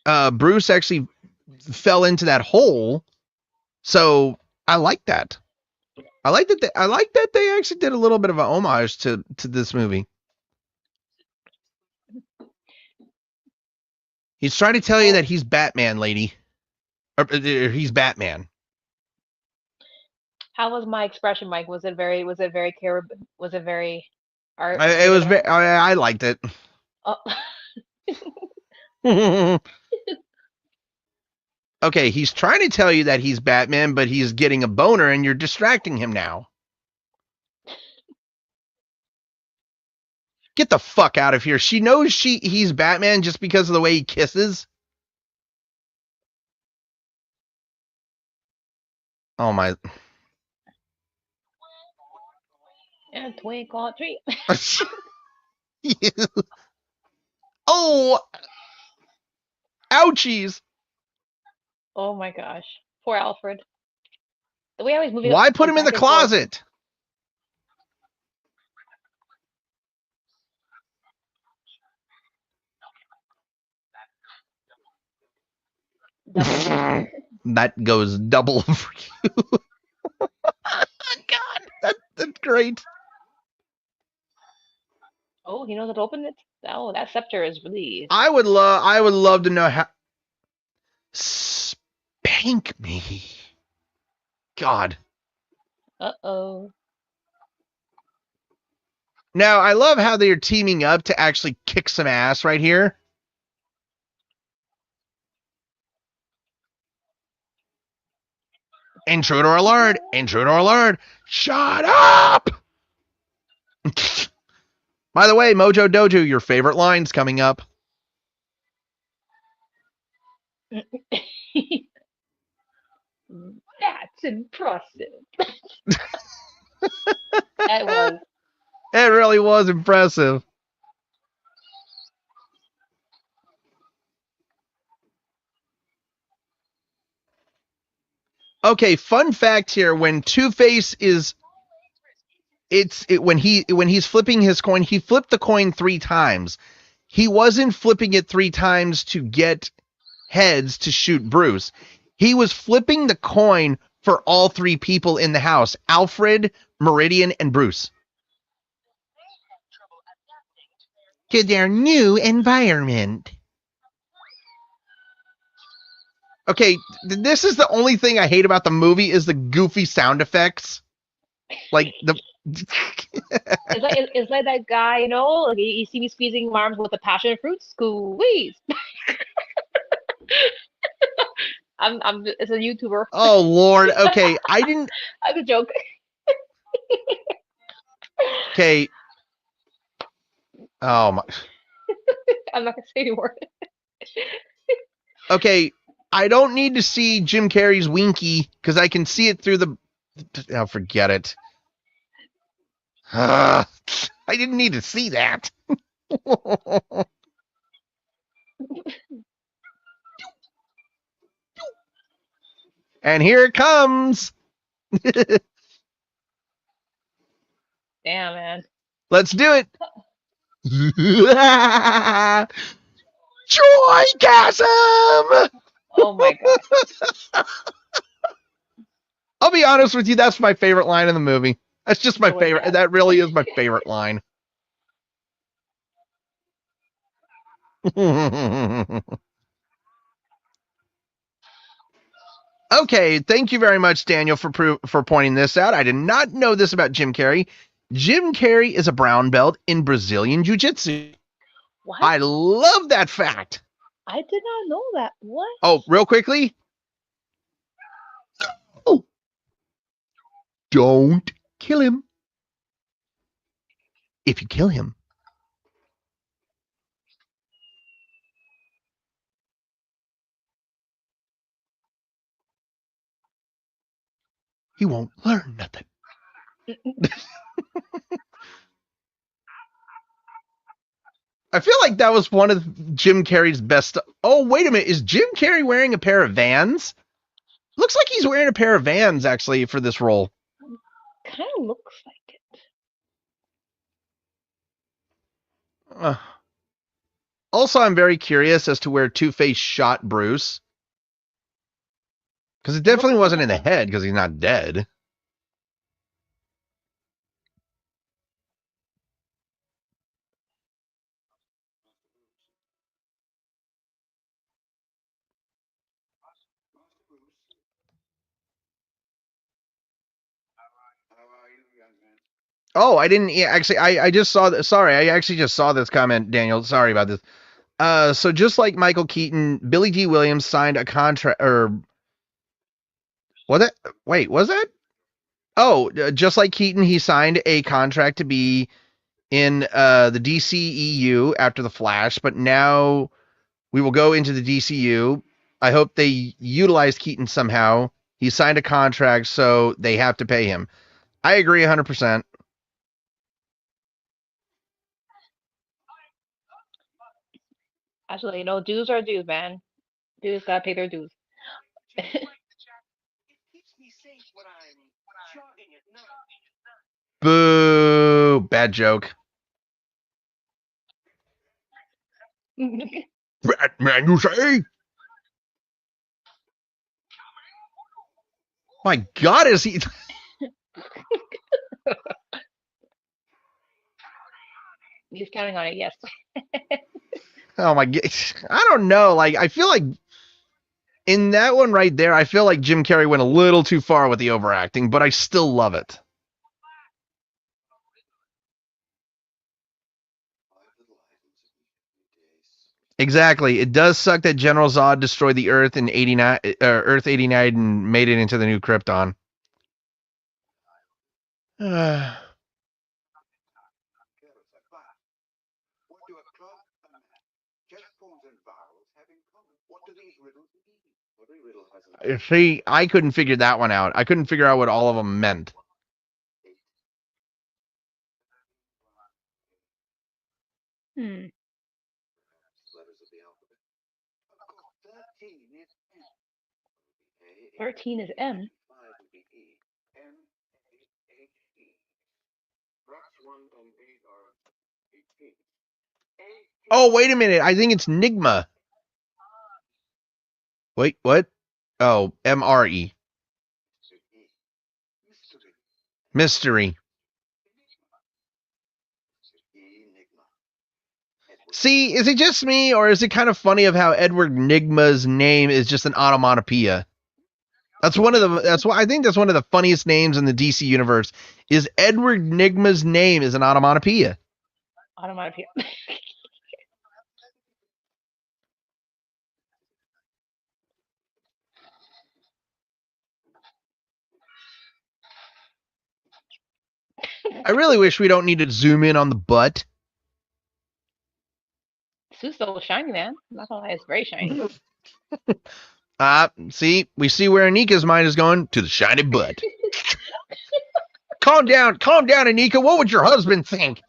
Bruce actually fell into that hole. So I like that. I like that they actually did a little bit of a homage to this movie. He's trying to tell you that he's Batman, lady. Or, he's Batman. How was my expression, Mike? Was it very art? I liked it. Oh. Okay, he's trying to tell you that he's Batman, but he's getting a boner and you're distracting him now. Get the fuck out of here. She knows he's Batman just because of the way he kisses. Oh my. And twinkle tree. Oh. Ouchies. Oh my gosh. Poor Alfred. The way I was moving Why put like him in the back and forth. closet? Double. That goes double for you. God, that's great. Oh, he knows how to open it. Oh, that scepter is really. I would love to know how. Spank me. God. Uh-oh. Now, I love how they are teaming up to actually kick some ass right here. Intruder alert! Intruder alert! Shut up! By the way, Mojo Dojo, your favorite line's coming up. That's impressive. It was. It really was impressive. Okay, fun fact here: when Two-Face is, when he's flipping his coin, he flipped the coin 3 times. He wasn't flipping it 3 times to get heads to shoot Bruce. He was flipping the coin for all 3 people in the house: Alfred, Meridian, and Bruce. To their new environment. Okay, this is the only thing I hate about the movie is the goofy sound effects. Like the It's like that guy, you know, like you see me squeezing my arms with the passion fruit squeeze. It's a YouTuber. Oh Lord. Okay, I'm a joke. Okay. Oh my. I'm not gonna say anymore. Okay, I don't need to see Jim Carrey's winky because I can see it through the. Oh, forget it. I didn't need to see that. And here it comes. Damn, man. Let's do it. Joygasm! Oh my god. I'll be honest with you, that's my favorite line in the movie. That's just my favorite. Joygasm. That really is my favorite line. Okay, thank you very much, Daniel, for pointing this out. I did not know this about Jim Carrey. Jim Carrey is a brown belt in Brazilian Jiu-Jitsu. What? I love that fact. I did not know that. What? Oh, real quickly. Oh. Don't kill him. If you kill him, he won't learn nothing. I feel like that was one of Jim Carrey's best. Oh, wait a minute. Is Jim Carrey wearing a pair of Vans? Looks like he's wearing a pair of Vans, actually, for this role. Kind of looks like it. Also, I'm very curious as to where Two-Face shot Bruce. Because it definitely wasn't in the head, because he's not dead. Oh, I didn't actually. I just saw that. Sorry, I actually just saw this comment, Daniel. Sorry about this. So just like Michael Keaton, Billy D. Williams signed a contract, or was it? Wait, was that? Oh, just like Keaton, he signed a contract to be in the DCEU after the Flash, but now we will go into the DCU. I hope they utilize Keaton somehow. He signed a contract, so they have to pay him. I agree 100%. Actually, you know, dues are dues, man. Dues gotta pay their dues. Boo! Bad joke. Batman, you say? My God, is he? He's counting on it. Yes. Oh my God! I don't know. Like, I feel like in that one right there, I feel like Jim Carrey went a little too far with the overacting, but I still love it. Exactly. It does suck that General Zod destroyed the Earth in 89, Earth 89 and made it into the new Krypton. See, I couldn't figure that one out. I couldn't figure out what all of them meant. Hmm. 13 is M. Oh, wait a minute. I think it's Nigma. Wait, what? Oh, MRE. Mystery. See, is it just me, or is it kind of funny of how Edward Nigma's name is just an onomatopoeia? That's one of the. That's why I think that's one of the funniest names in the DC universe. Is Edward Nigma's name is an onomatopoeia? Onomatopoeia. I really wish we don't need to zoom in on the butt. Suit's so shiny, man. I'm not gonna lie, it's very shiny. See, we see where Anika's mind is going, to the shiny butt. Calm down, Anika. What would your husband think?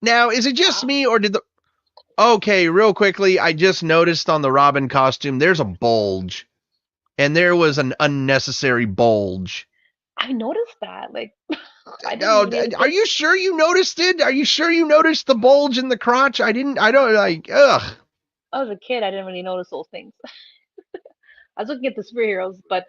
Now, is it just me, or did the... Okay, real quickly, I just noticed on the Robin costume, there's a bulge. And there was an unnecessary bulge. I noticed that. Like, No, are you sure you noticed it? Are you sure you noticed the bulge in the crotch? I don't, like, ugh. I was a kid, I didn't really notice those things. I was looking at the superheroes, but...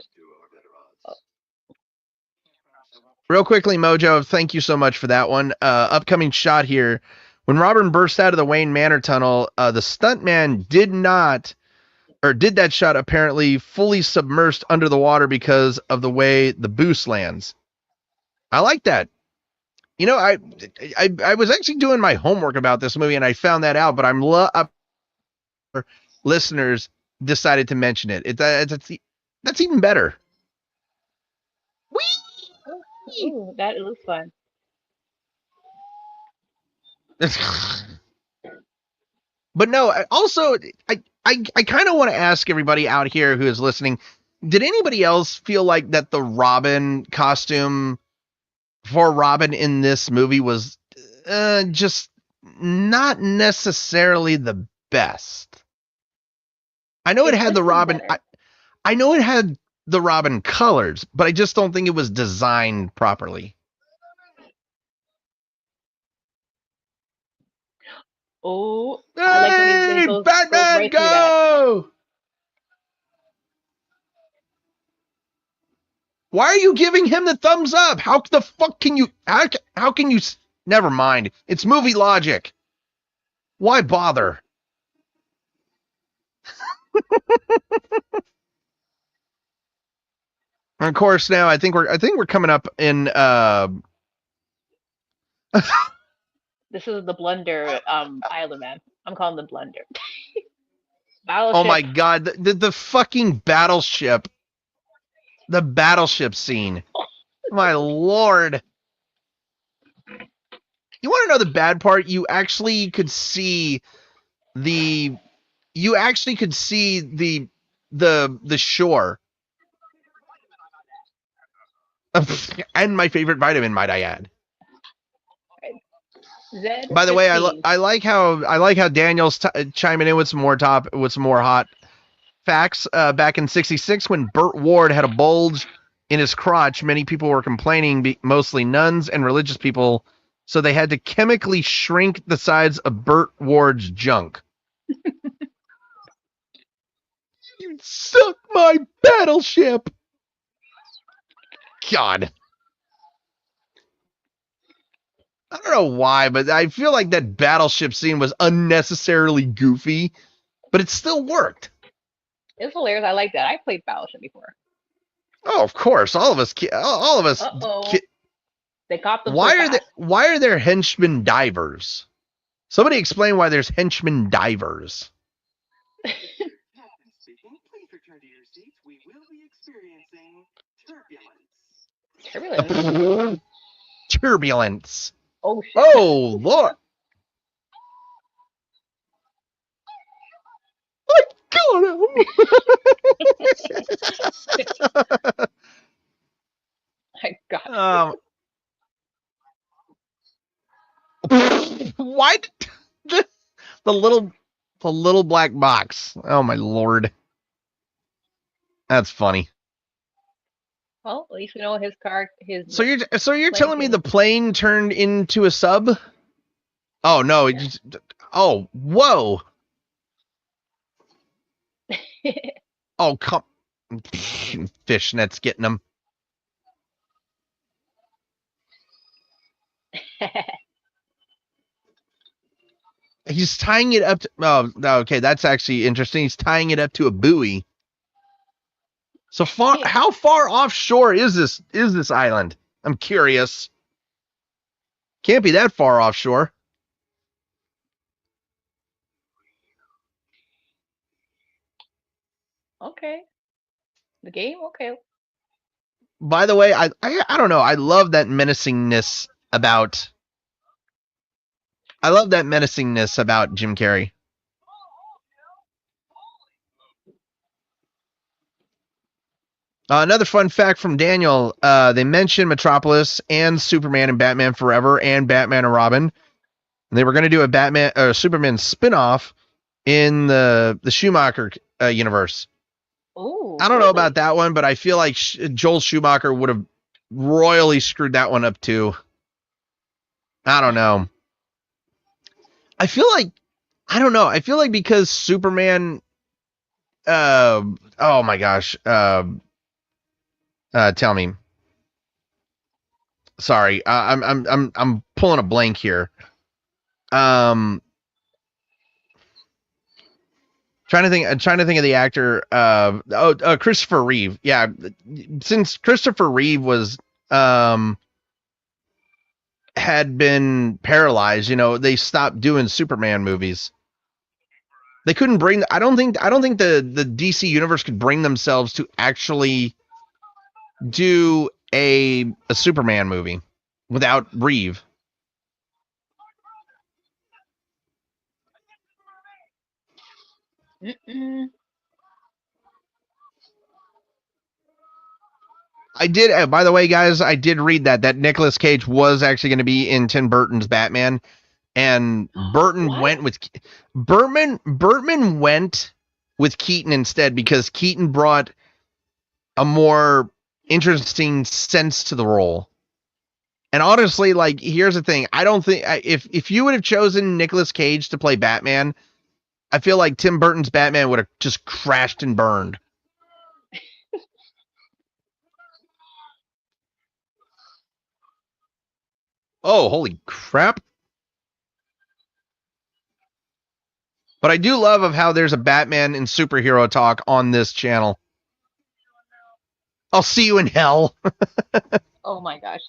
Real quickly, Mojo, thank you so much for that one. Upcoming shot here. When Robin burst out of the Wayne Manor tunnel, the stuntman did that shot apparently fully submersed under the water because of the way the boost lands. I like that. You know, I was actually doing my homework about this movie and I found that out, but listeners decided to mention it. That's even better. Whee! Ooh, that looks fun. But no, also, I kind of want to ask everybody out here who is listening, did anybody else feel like that the Robin costume for Robin in this movie was just not necessarily the best? I know it had the Robin. I know it had the Robin colors, but I just don't think it was designed properly. Oh, hey, I like when he goes Batman, right go! Why are you giving him the thumbs up? How the fuck can you? How can you? Never mind. It's movie logic. Why bother? And of course, now I think we're coming up in. This is the blunder island, man. I'm calling the blunder. Oh my God, the fucking battleship. The battleship scene. My Lord. You want to know the bad part? You actually could see the shore. And my favorite vitamin, might I add. By the way, I like how Daniel's chiming in with some more hot facts. Back in '66, when Burt Ward had a bulge in his crotch, many people were complaining, mostly nuns and religious people, so they had to chemically shrink the size of Burt Ward's junk. You suck my battleship! God. I don't know why, but I feel like that battleship scene was unnecessarily goofy, but it still worked. It's hilarious. I like that. I played Battleship before. Oh, of course. All of us. Uh-oh. They caught them. Why are there henchmen divers? Somebody explain why there's henchmen divers. Speaking, please return to your seats. We will be experiencing Turbulence. Turbulence. Oh, shit. Oh, Lord. I got him. I got Why did the little black box? Oh my Lord. That's funny. Well, at least we know his car. So you're telling me the plane turned into a sub? Oh no! Yeah. Oh, whoa! Oh, come! Fishnet's getting them. He's tying it up to. Oh, okay, that's actually interesting. He's tying it up to a buoy. So far, how far offshore is this island? I'm curious. Can't be that far offshore. Okay. The game? Okay. By the way, I don't know. I love that menacingness about. I love that menacingness about Jim Carrey. Another fun fact from Daniel: they mentioned Metropolis and Superman and Batman Forever and Batman and Robin. And they were going to do a Batman or Superman spinoff in the Schumacher universe. Ooh, I don't know about that one, but I feel like Joel Schumacher would have royally screwed that one up too. I don't know. I feel like because Superman. Oh my gosh. Tell me. Sorry, I'm pulling a blank here. Trying to think of the actor. Christopher Reeve. Yeah, since Christopher Reeve was had been paralyzed, they stopped doing Superman movies. They couldn't bring. I don't think the DC universe could bring themselves to actually do a Superman movie without Reeve. I did. By the way, guys, I did read that Nicolas Cage was actually going to be in Tim Burton's Batman, and Burton went with Burton went with Keaton instead because Keaton brought a more interesting sense to the role. And honestly, like, here's the thing: I don't think if you would have chosen Nicolas Cage to play Batman, I feel like Tim Burton's Batman would have just crashed and burned. Oh, holy crap. But I do love of how there's a Batman and superhero talk on this channel. I'll see you in hell. Oh my gosh.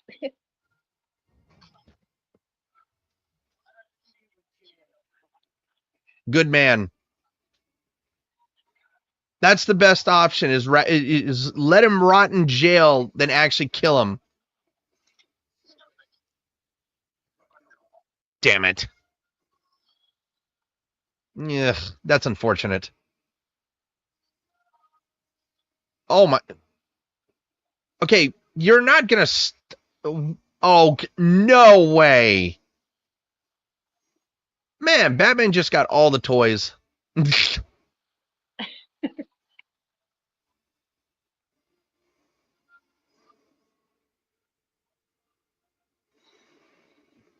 Good man. That's the best option is let him rot in jail than actually kill him. Damn it. Yeah, that's unfortunate. Oh my. Okay, you're not gonna. Oh, no way. Man, Batman just got all the toys.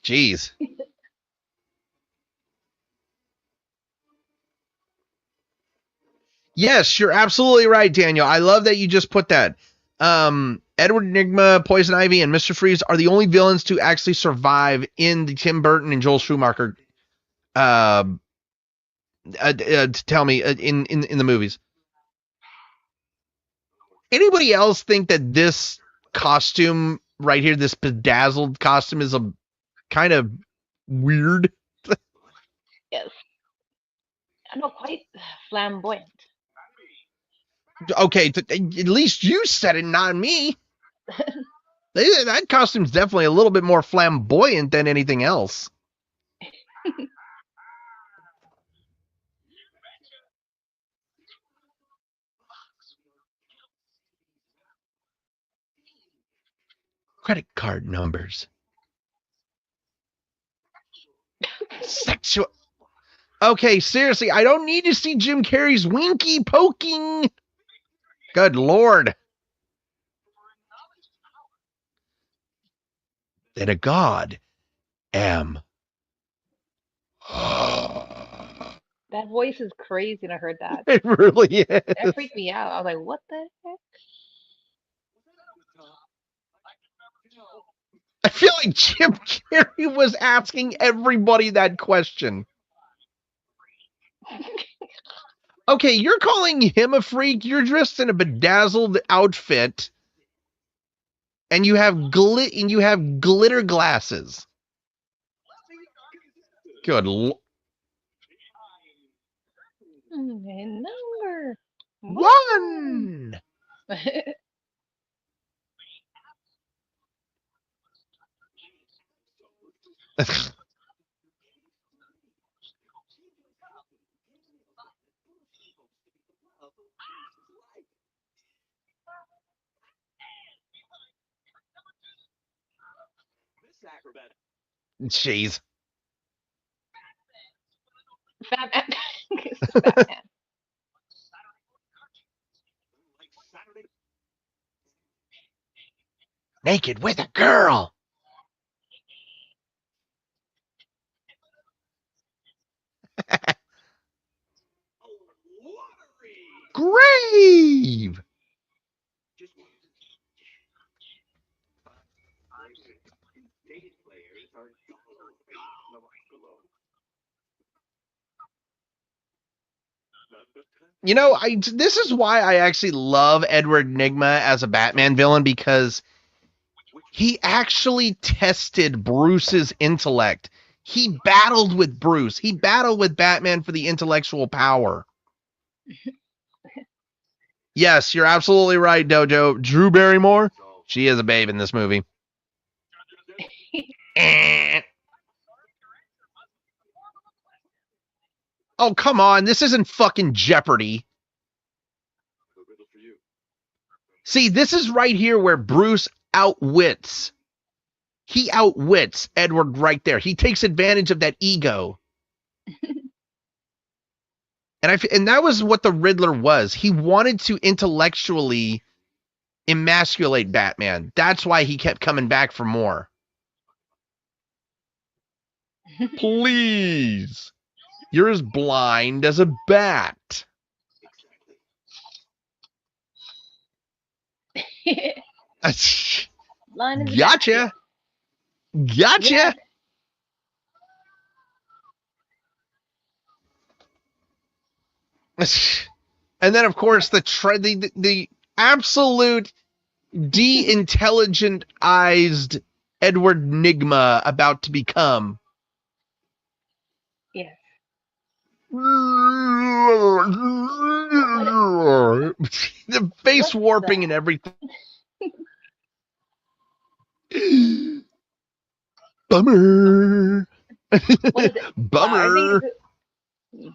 Jeez. Yes, you're absolutely right, Daniel. I love that you just put that. Edward Nygma, Poison Ivy, and Mr. Freeze are the only villains to actually survive in the Tim Burton and Joel Schumacher tell me in the movies. Anybody else think that this costume right here, this bedazzled costume, is a kind of weird? Yes. I know, quite flamboyant. Okay, at least you said it, not me. That costume's definitely a little bit more flamboyant than anything else. Credit card numbers. Sexual. Okay, seriously, I don't need to see Jim Carrey's winky poking. Good Lord. That a god am. That voice is crazy, and I heard that. It really is. That freaked me out. I was like, what the heck? I feel like Jim Carrey was asking everybody that question. Okay, you're calling him a freak. You're dressed in a bedazzled outfit, and you have glitter glasses. Good Lord. Number one. Jeez. Batman. Batman. Naked with a girl. Grave. You know, this is why I actually love Edward Nygma as a Batman villain, because he actually tested Bruce's intellect. He battled with Bruce. He battled with Batman for the intellectual power. Yes, you're absolutely right, Dojo. Drew Barrymore, she is a babe in this movie. Oh, come on. This isn't fucking Jeopardy. See, this is right here where Bruce outwits. He outwits Edward right there. He takes advantage of that ego. And that was what the Riddler was. He wanted to intellectually emasculate Batman. That's why he kept coming back for more. Please. You're as blind as a bat. Gotcha. Gotcha. Yeah. And then, of course, the absolute de-intelligent-ized Edward Nygma about to become. Yes. The face warping and everything. Bummer. What is it? Bummer.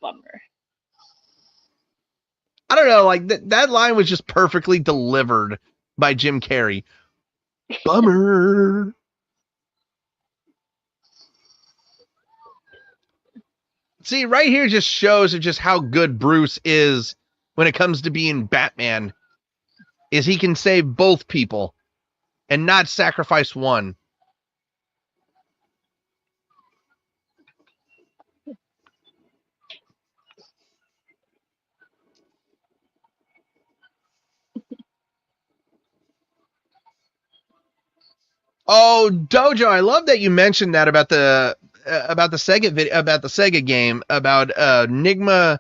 Bummer. I don't know, like that line was just perfectly delivered by Jim Carrey. Bummer. See, right here just shows just how good Bruce is when it comes to being Batman. Is he can save both people and not sacrifice one. Oh, Dojo, I love that you mentioned that about the Sega game about Nigma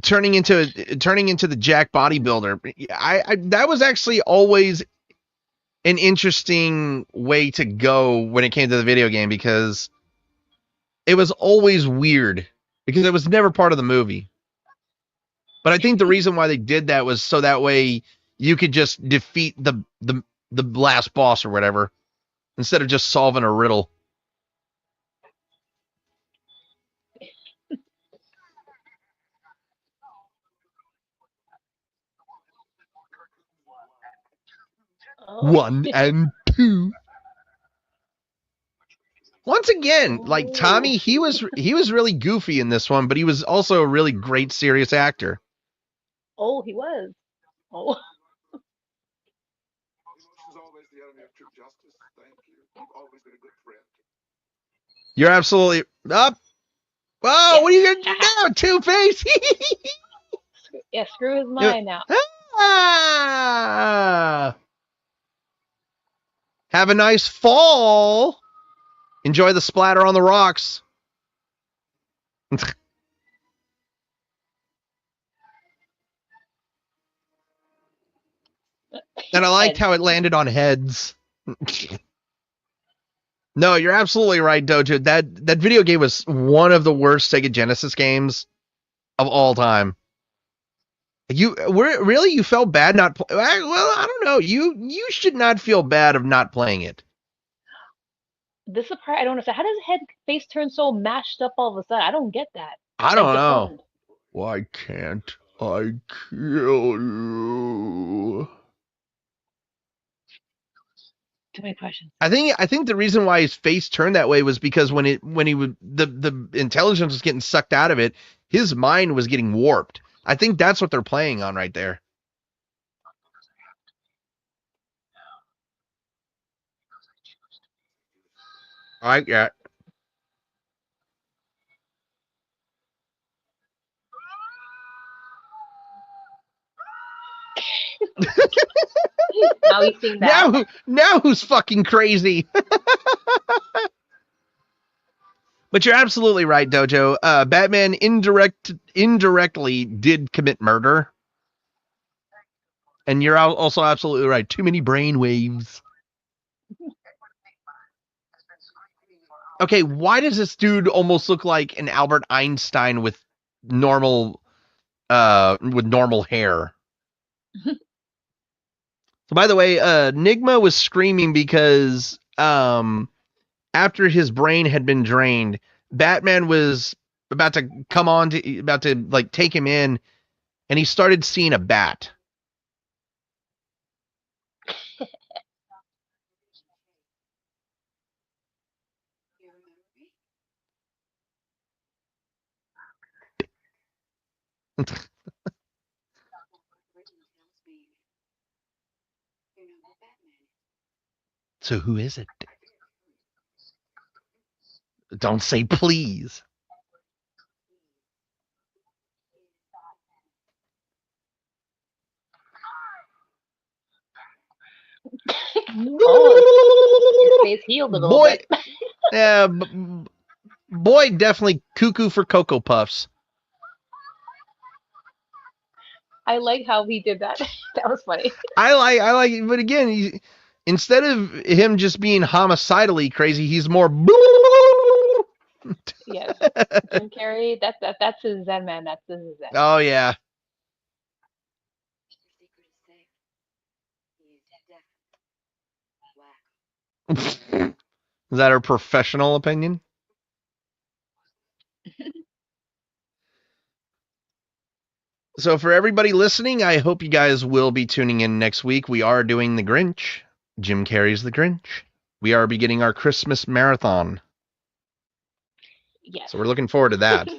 turning into the Jack bodybuilder. I that was actually always an interesting way to go when it came to the video game, because it was always weird because it was never part of the movie. But I think the reason why they did that was so that way you could just defeat the last boss or whatever instead of just solving a riddle. Oh. 1 and 2. Once again, like Tommy, he was really goofy in this one, but he was also a really great serious actor. Oh, he was. Oh. Emotion's always the enemy of true justice. Thank you. You've always been a good friend. You're absolutely up. Oh, Yeah. what are you gonna do now, Two-Face? Yeah, screw his mind now. Ah! Have a nice fall. Enjoy the splatter on the rocks. And I liked how it landed on heads. No, you're absolutely right, Dojo. That video game was one of the worst Sega Genesis games of all time. You felt bad not well, I don't know. You should not feel bad of not playing it. This is the part I don't understand. How does his head face turn so mashed up all of a sudden? I don't get that. I don't know. Deformed. Why can't I kill you? Too many questions. I think the reason why his face turned that way was because when he would the intelligence was getting sucked out of it, his mind was getting warped. I think that's what they're playing on right there. I get. Now he's seeing that. Now who's fucking crazy? But you're absolutely right, Dojo. Batman indirectly did commit murder. And you're also absolutely right. Too many brain waves. Okay, why does this dude almost look like an Albert Einstein with normal hair? So by the way, Nigma was screaming because after his brain had been drained, Batman was about to like take him in, and he started seeing a bat. So who is it? Don't say please. Oh, his face healed a little bit. Yeah, boy, definitely cuckoo for Cocoa Puffs. I like how he did that. That was funny. I like it, but again, instead of him just being homicidally crazy, he's more. Yes, Jim Carrey. That's his Zen man. That's his Zen. Oh yeah. Is that her professional opinion? So for everybody listening, I hope you guys will be tuning in next week. We are doing The Grinch. Jim Carrey's The Grinch. We are beginning our Christmas marathon. Yes. So we're looking forward to that.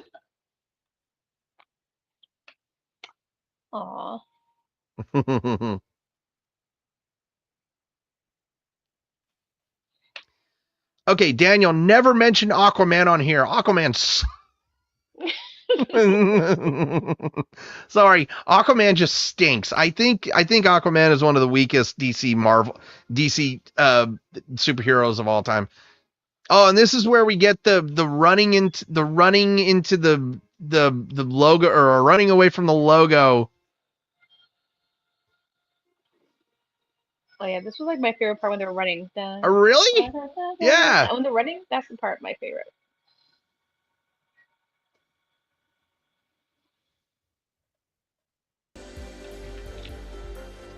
Aw. Okay, Daniel, never mention Aquaman on here. Aquaman's Sorry, Aquaman just stinks. I think Aquaman is one of the weakest DC superheroes of all time. Oh, and this is where we get the running into the logo, or running away from the logo. Oh yeah, this was like my favorite part when they were running. Really? Yeah. When they're running, that's the part my favorite.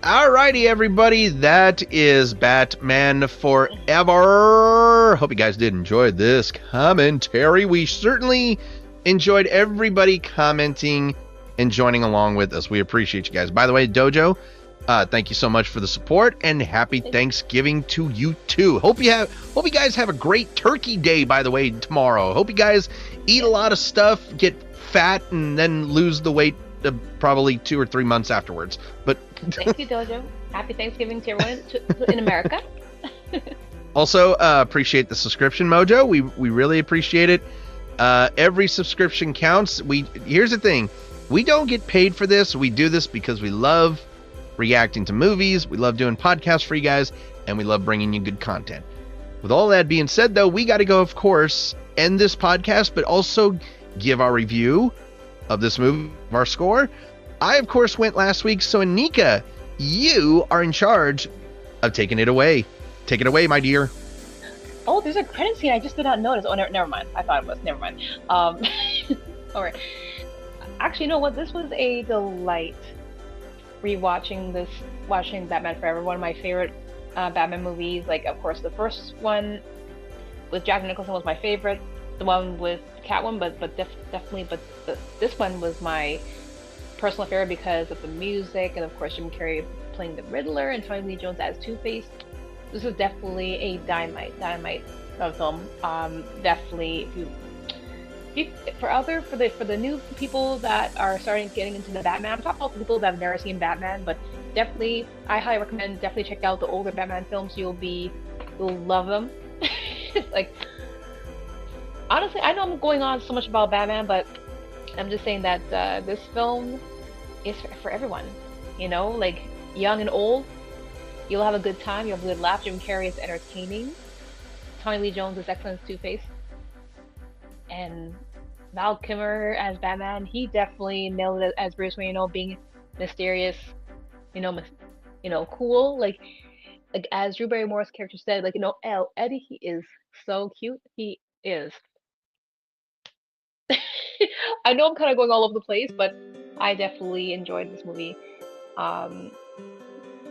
Alrighty, everybody, that is Batman Forever. Hope you guys did enjoy this commentary. We certainly enjoyed everybody commenting and joining along with us. We appreciate you guys. By the way, Dojo, thank you so much for the support, and happy Thanksgiving to you too. Hope you guys have a great turkey day, by the way, tomorrow. Hope you guys eat a lot of stuff, get fat, and then lose the weight probably 2 or 3 months afterwards. But thank you, Dojo. Happy Thanksgiving to everyone in America. Also, appreciate the subscription, Mojo. We really appreciate it. Every subscription counts. Here's the thing. We don't get paid for this. We do this because we love reacting to movies. We love doing podcasts for you guys, and we love bringing you good content. With all that being said, though, we got to go, of course, end this podcast, but also give our review of this movie, our score. I, of course, went last week, so Anika, you are in charge of taking it away. Take it away, my dear. Oh, there's a credit scene I just did not notice. Oh, never mind. I thought it was. Never mind. All right. Actually, you know what? This was a delight watching Batman Forever, one of my favorite Batman movies. Like, of course, the first one with Jack Nicholson was my favorite. The one with Catwoman, this one was my personal favorite because of the music, and of course Jim Carrey playing the Riddler and Tommy Lee Jones as Two-Face. This is definitely a dynamite film. Definitely, for the new people that are getting into the Batman, I'm talking about the people that have never seen Batman, but definitely I highly recommend check out the older Batman films. You'll love them. Like, honestly, I know I'm going on so much about Batman, but I'm just saying that this film is for everyone. You know, like, young and old, you'll have a good time. You'll have a good laugh. Jim Carrey is entertaining. Tommy Lee Jones is excellent as Two-Face. And Val Kilmer as Batman, he definitely nailed it as Bruce Wayne, being mysterious, cool. Like as Drew Barrymore's character said, Eddie, he is so cute. He is. I know I'm kind of going all over the place, but I definitely enjoyed this movie.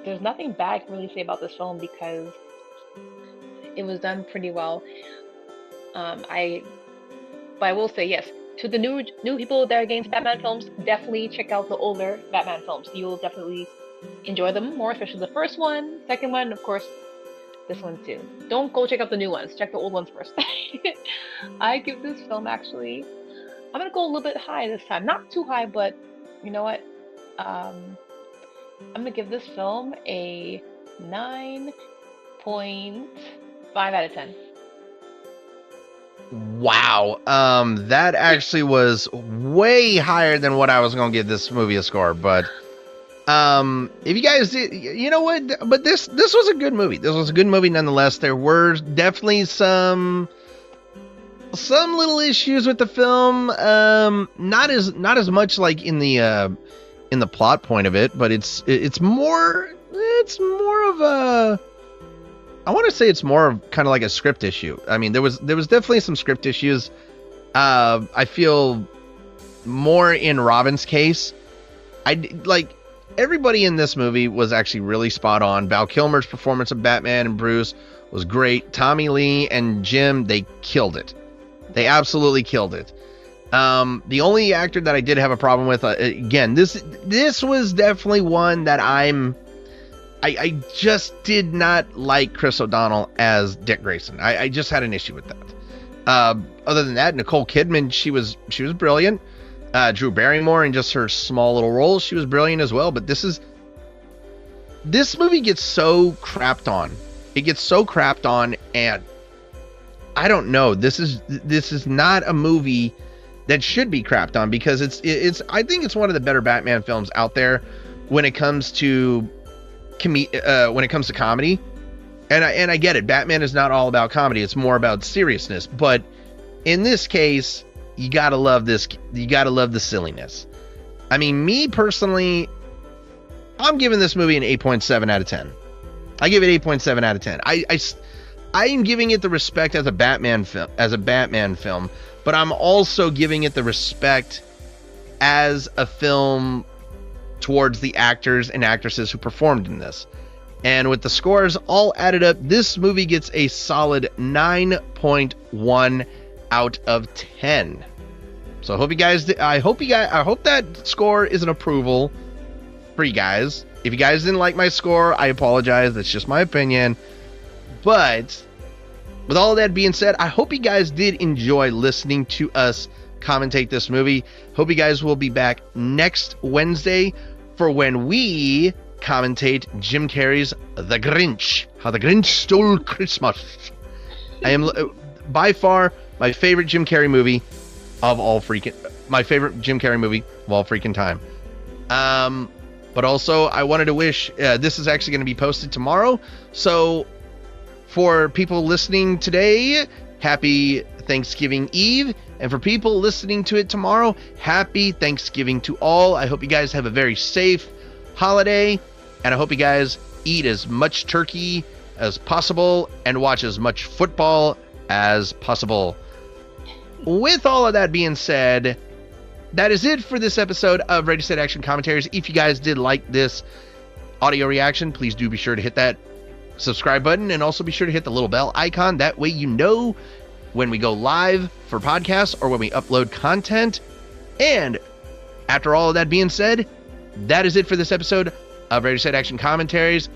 There's nothing bad I can really say about this film because it was done pretty well. But I will say, yes, to the new people that are getting into Batman films, definitely check out the older Batman films. You'll definitely enjoy them more, especially the first one, second one, of course, this one too. Don't go check out the new ones. Check the old ones first. I give this film, actually, I'm going to go a little bit high this time. Not too high, but you know what? I'm going to give this film a 9.5 out of 10. Wow. That actually was way higher than what I was going to give this movie a score, but if you guys did, you know what? But this was a good movie. This was a good movie nonetheless. There were definitely some little issues with the film. Not as much like in the plot point of it, but it's more of a, I want to say it's more of kind of like a script issue. I mean, there was definitely some script issues. I feel more in Robin's case. Everybody in this movie was actually really spot on. Val Kilmer's performance of Batman and Bruce was great. Tommy Lee and Jim, they killed it. They absolutely killed it. The only actor that I did have a problem with, again, this was definitely one that I just did not like Chris O'Donnell as Dick Grayson. I just had an issue with that. Other than that, Nicole Kidman, she was brilliant. Drew Barrymore in just her small little role, she was brilliant as well. But this movie gets so crapped on. It gets so crapped on, and I don't know. This is not a movie that should be crapped on, because it's I think it's one of the better Batman films out there when it comes to comedy. And I get it. Batman is not all about comedy. It's more about seriousness. But in this case, you gotta love this. You gotta love the silliness. I mean, me personally, I'm giving this movie an 8.7 out of 10. I give it 8.7 out of 10. I am giving it the respect as a Batman film, but I'm also giving it the respect as a film towards the actors and actresses who performed in this. And with the scores all added up, this movie gets a solid 9.1 out of 10. So I hope that score is an approval for you guys. If you guys didn't like my score, I apologize. That's just my opinion. But with all that being said, I hope you guys did enjoy listening to us commentate this movie. Hope you guys will be back next Wednesday for when we commentate Jim Carrey's The Grinch. How the Grinch Stole Christmas. I am by far my favorite Jim Carrey movie of all freaking time. But also I wanted to wish, this is actually going to be posted tomorrow. So for people listening today, happy Thanksgiving Eve. And for people listening to it tomorrow, happy Thanksgiving to all. I hope you guys have a very safe holiday. And I hope you guys eat as much turkey as possible and watch as much football as possible. With all of that being said, that is it for this episode of Ready Set Action Commentaries. If you guys did like this audio reaction, please do be sure to hit that subscribe button and also be sure to hit the little bell icon. That way you know when we go live for podcasts or when we upload content. And after all of that being said, that is it for this episode of Ready Set Action Commentaries.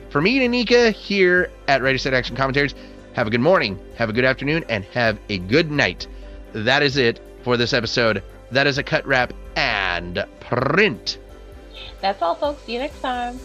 For me and Anika here at Ready Set Action Commentaries, have a good morning, have a good afternoon, and have a good night. That is it for this episode. That is a cut, wrap, and print. That's all, folks. See you next time.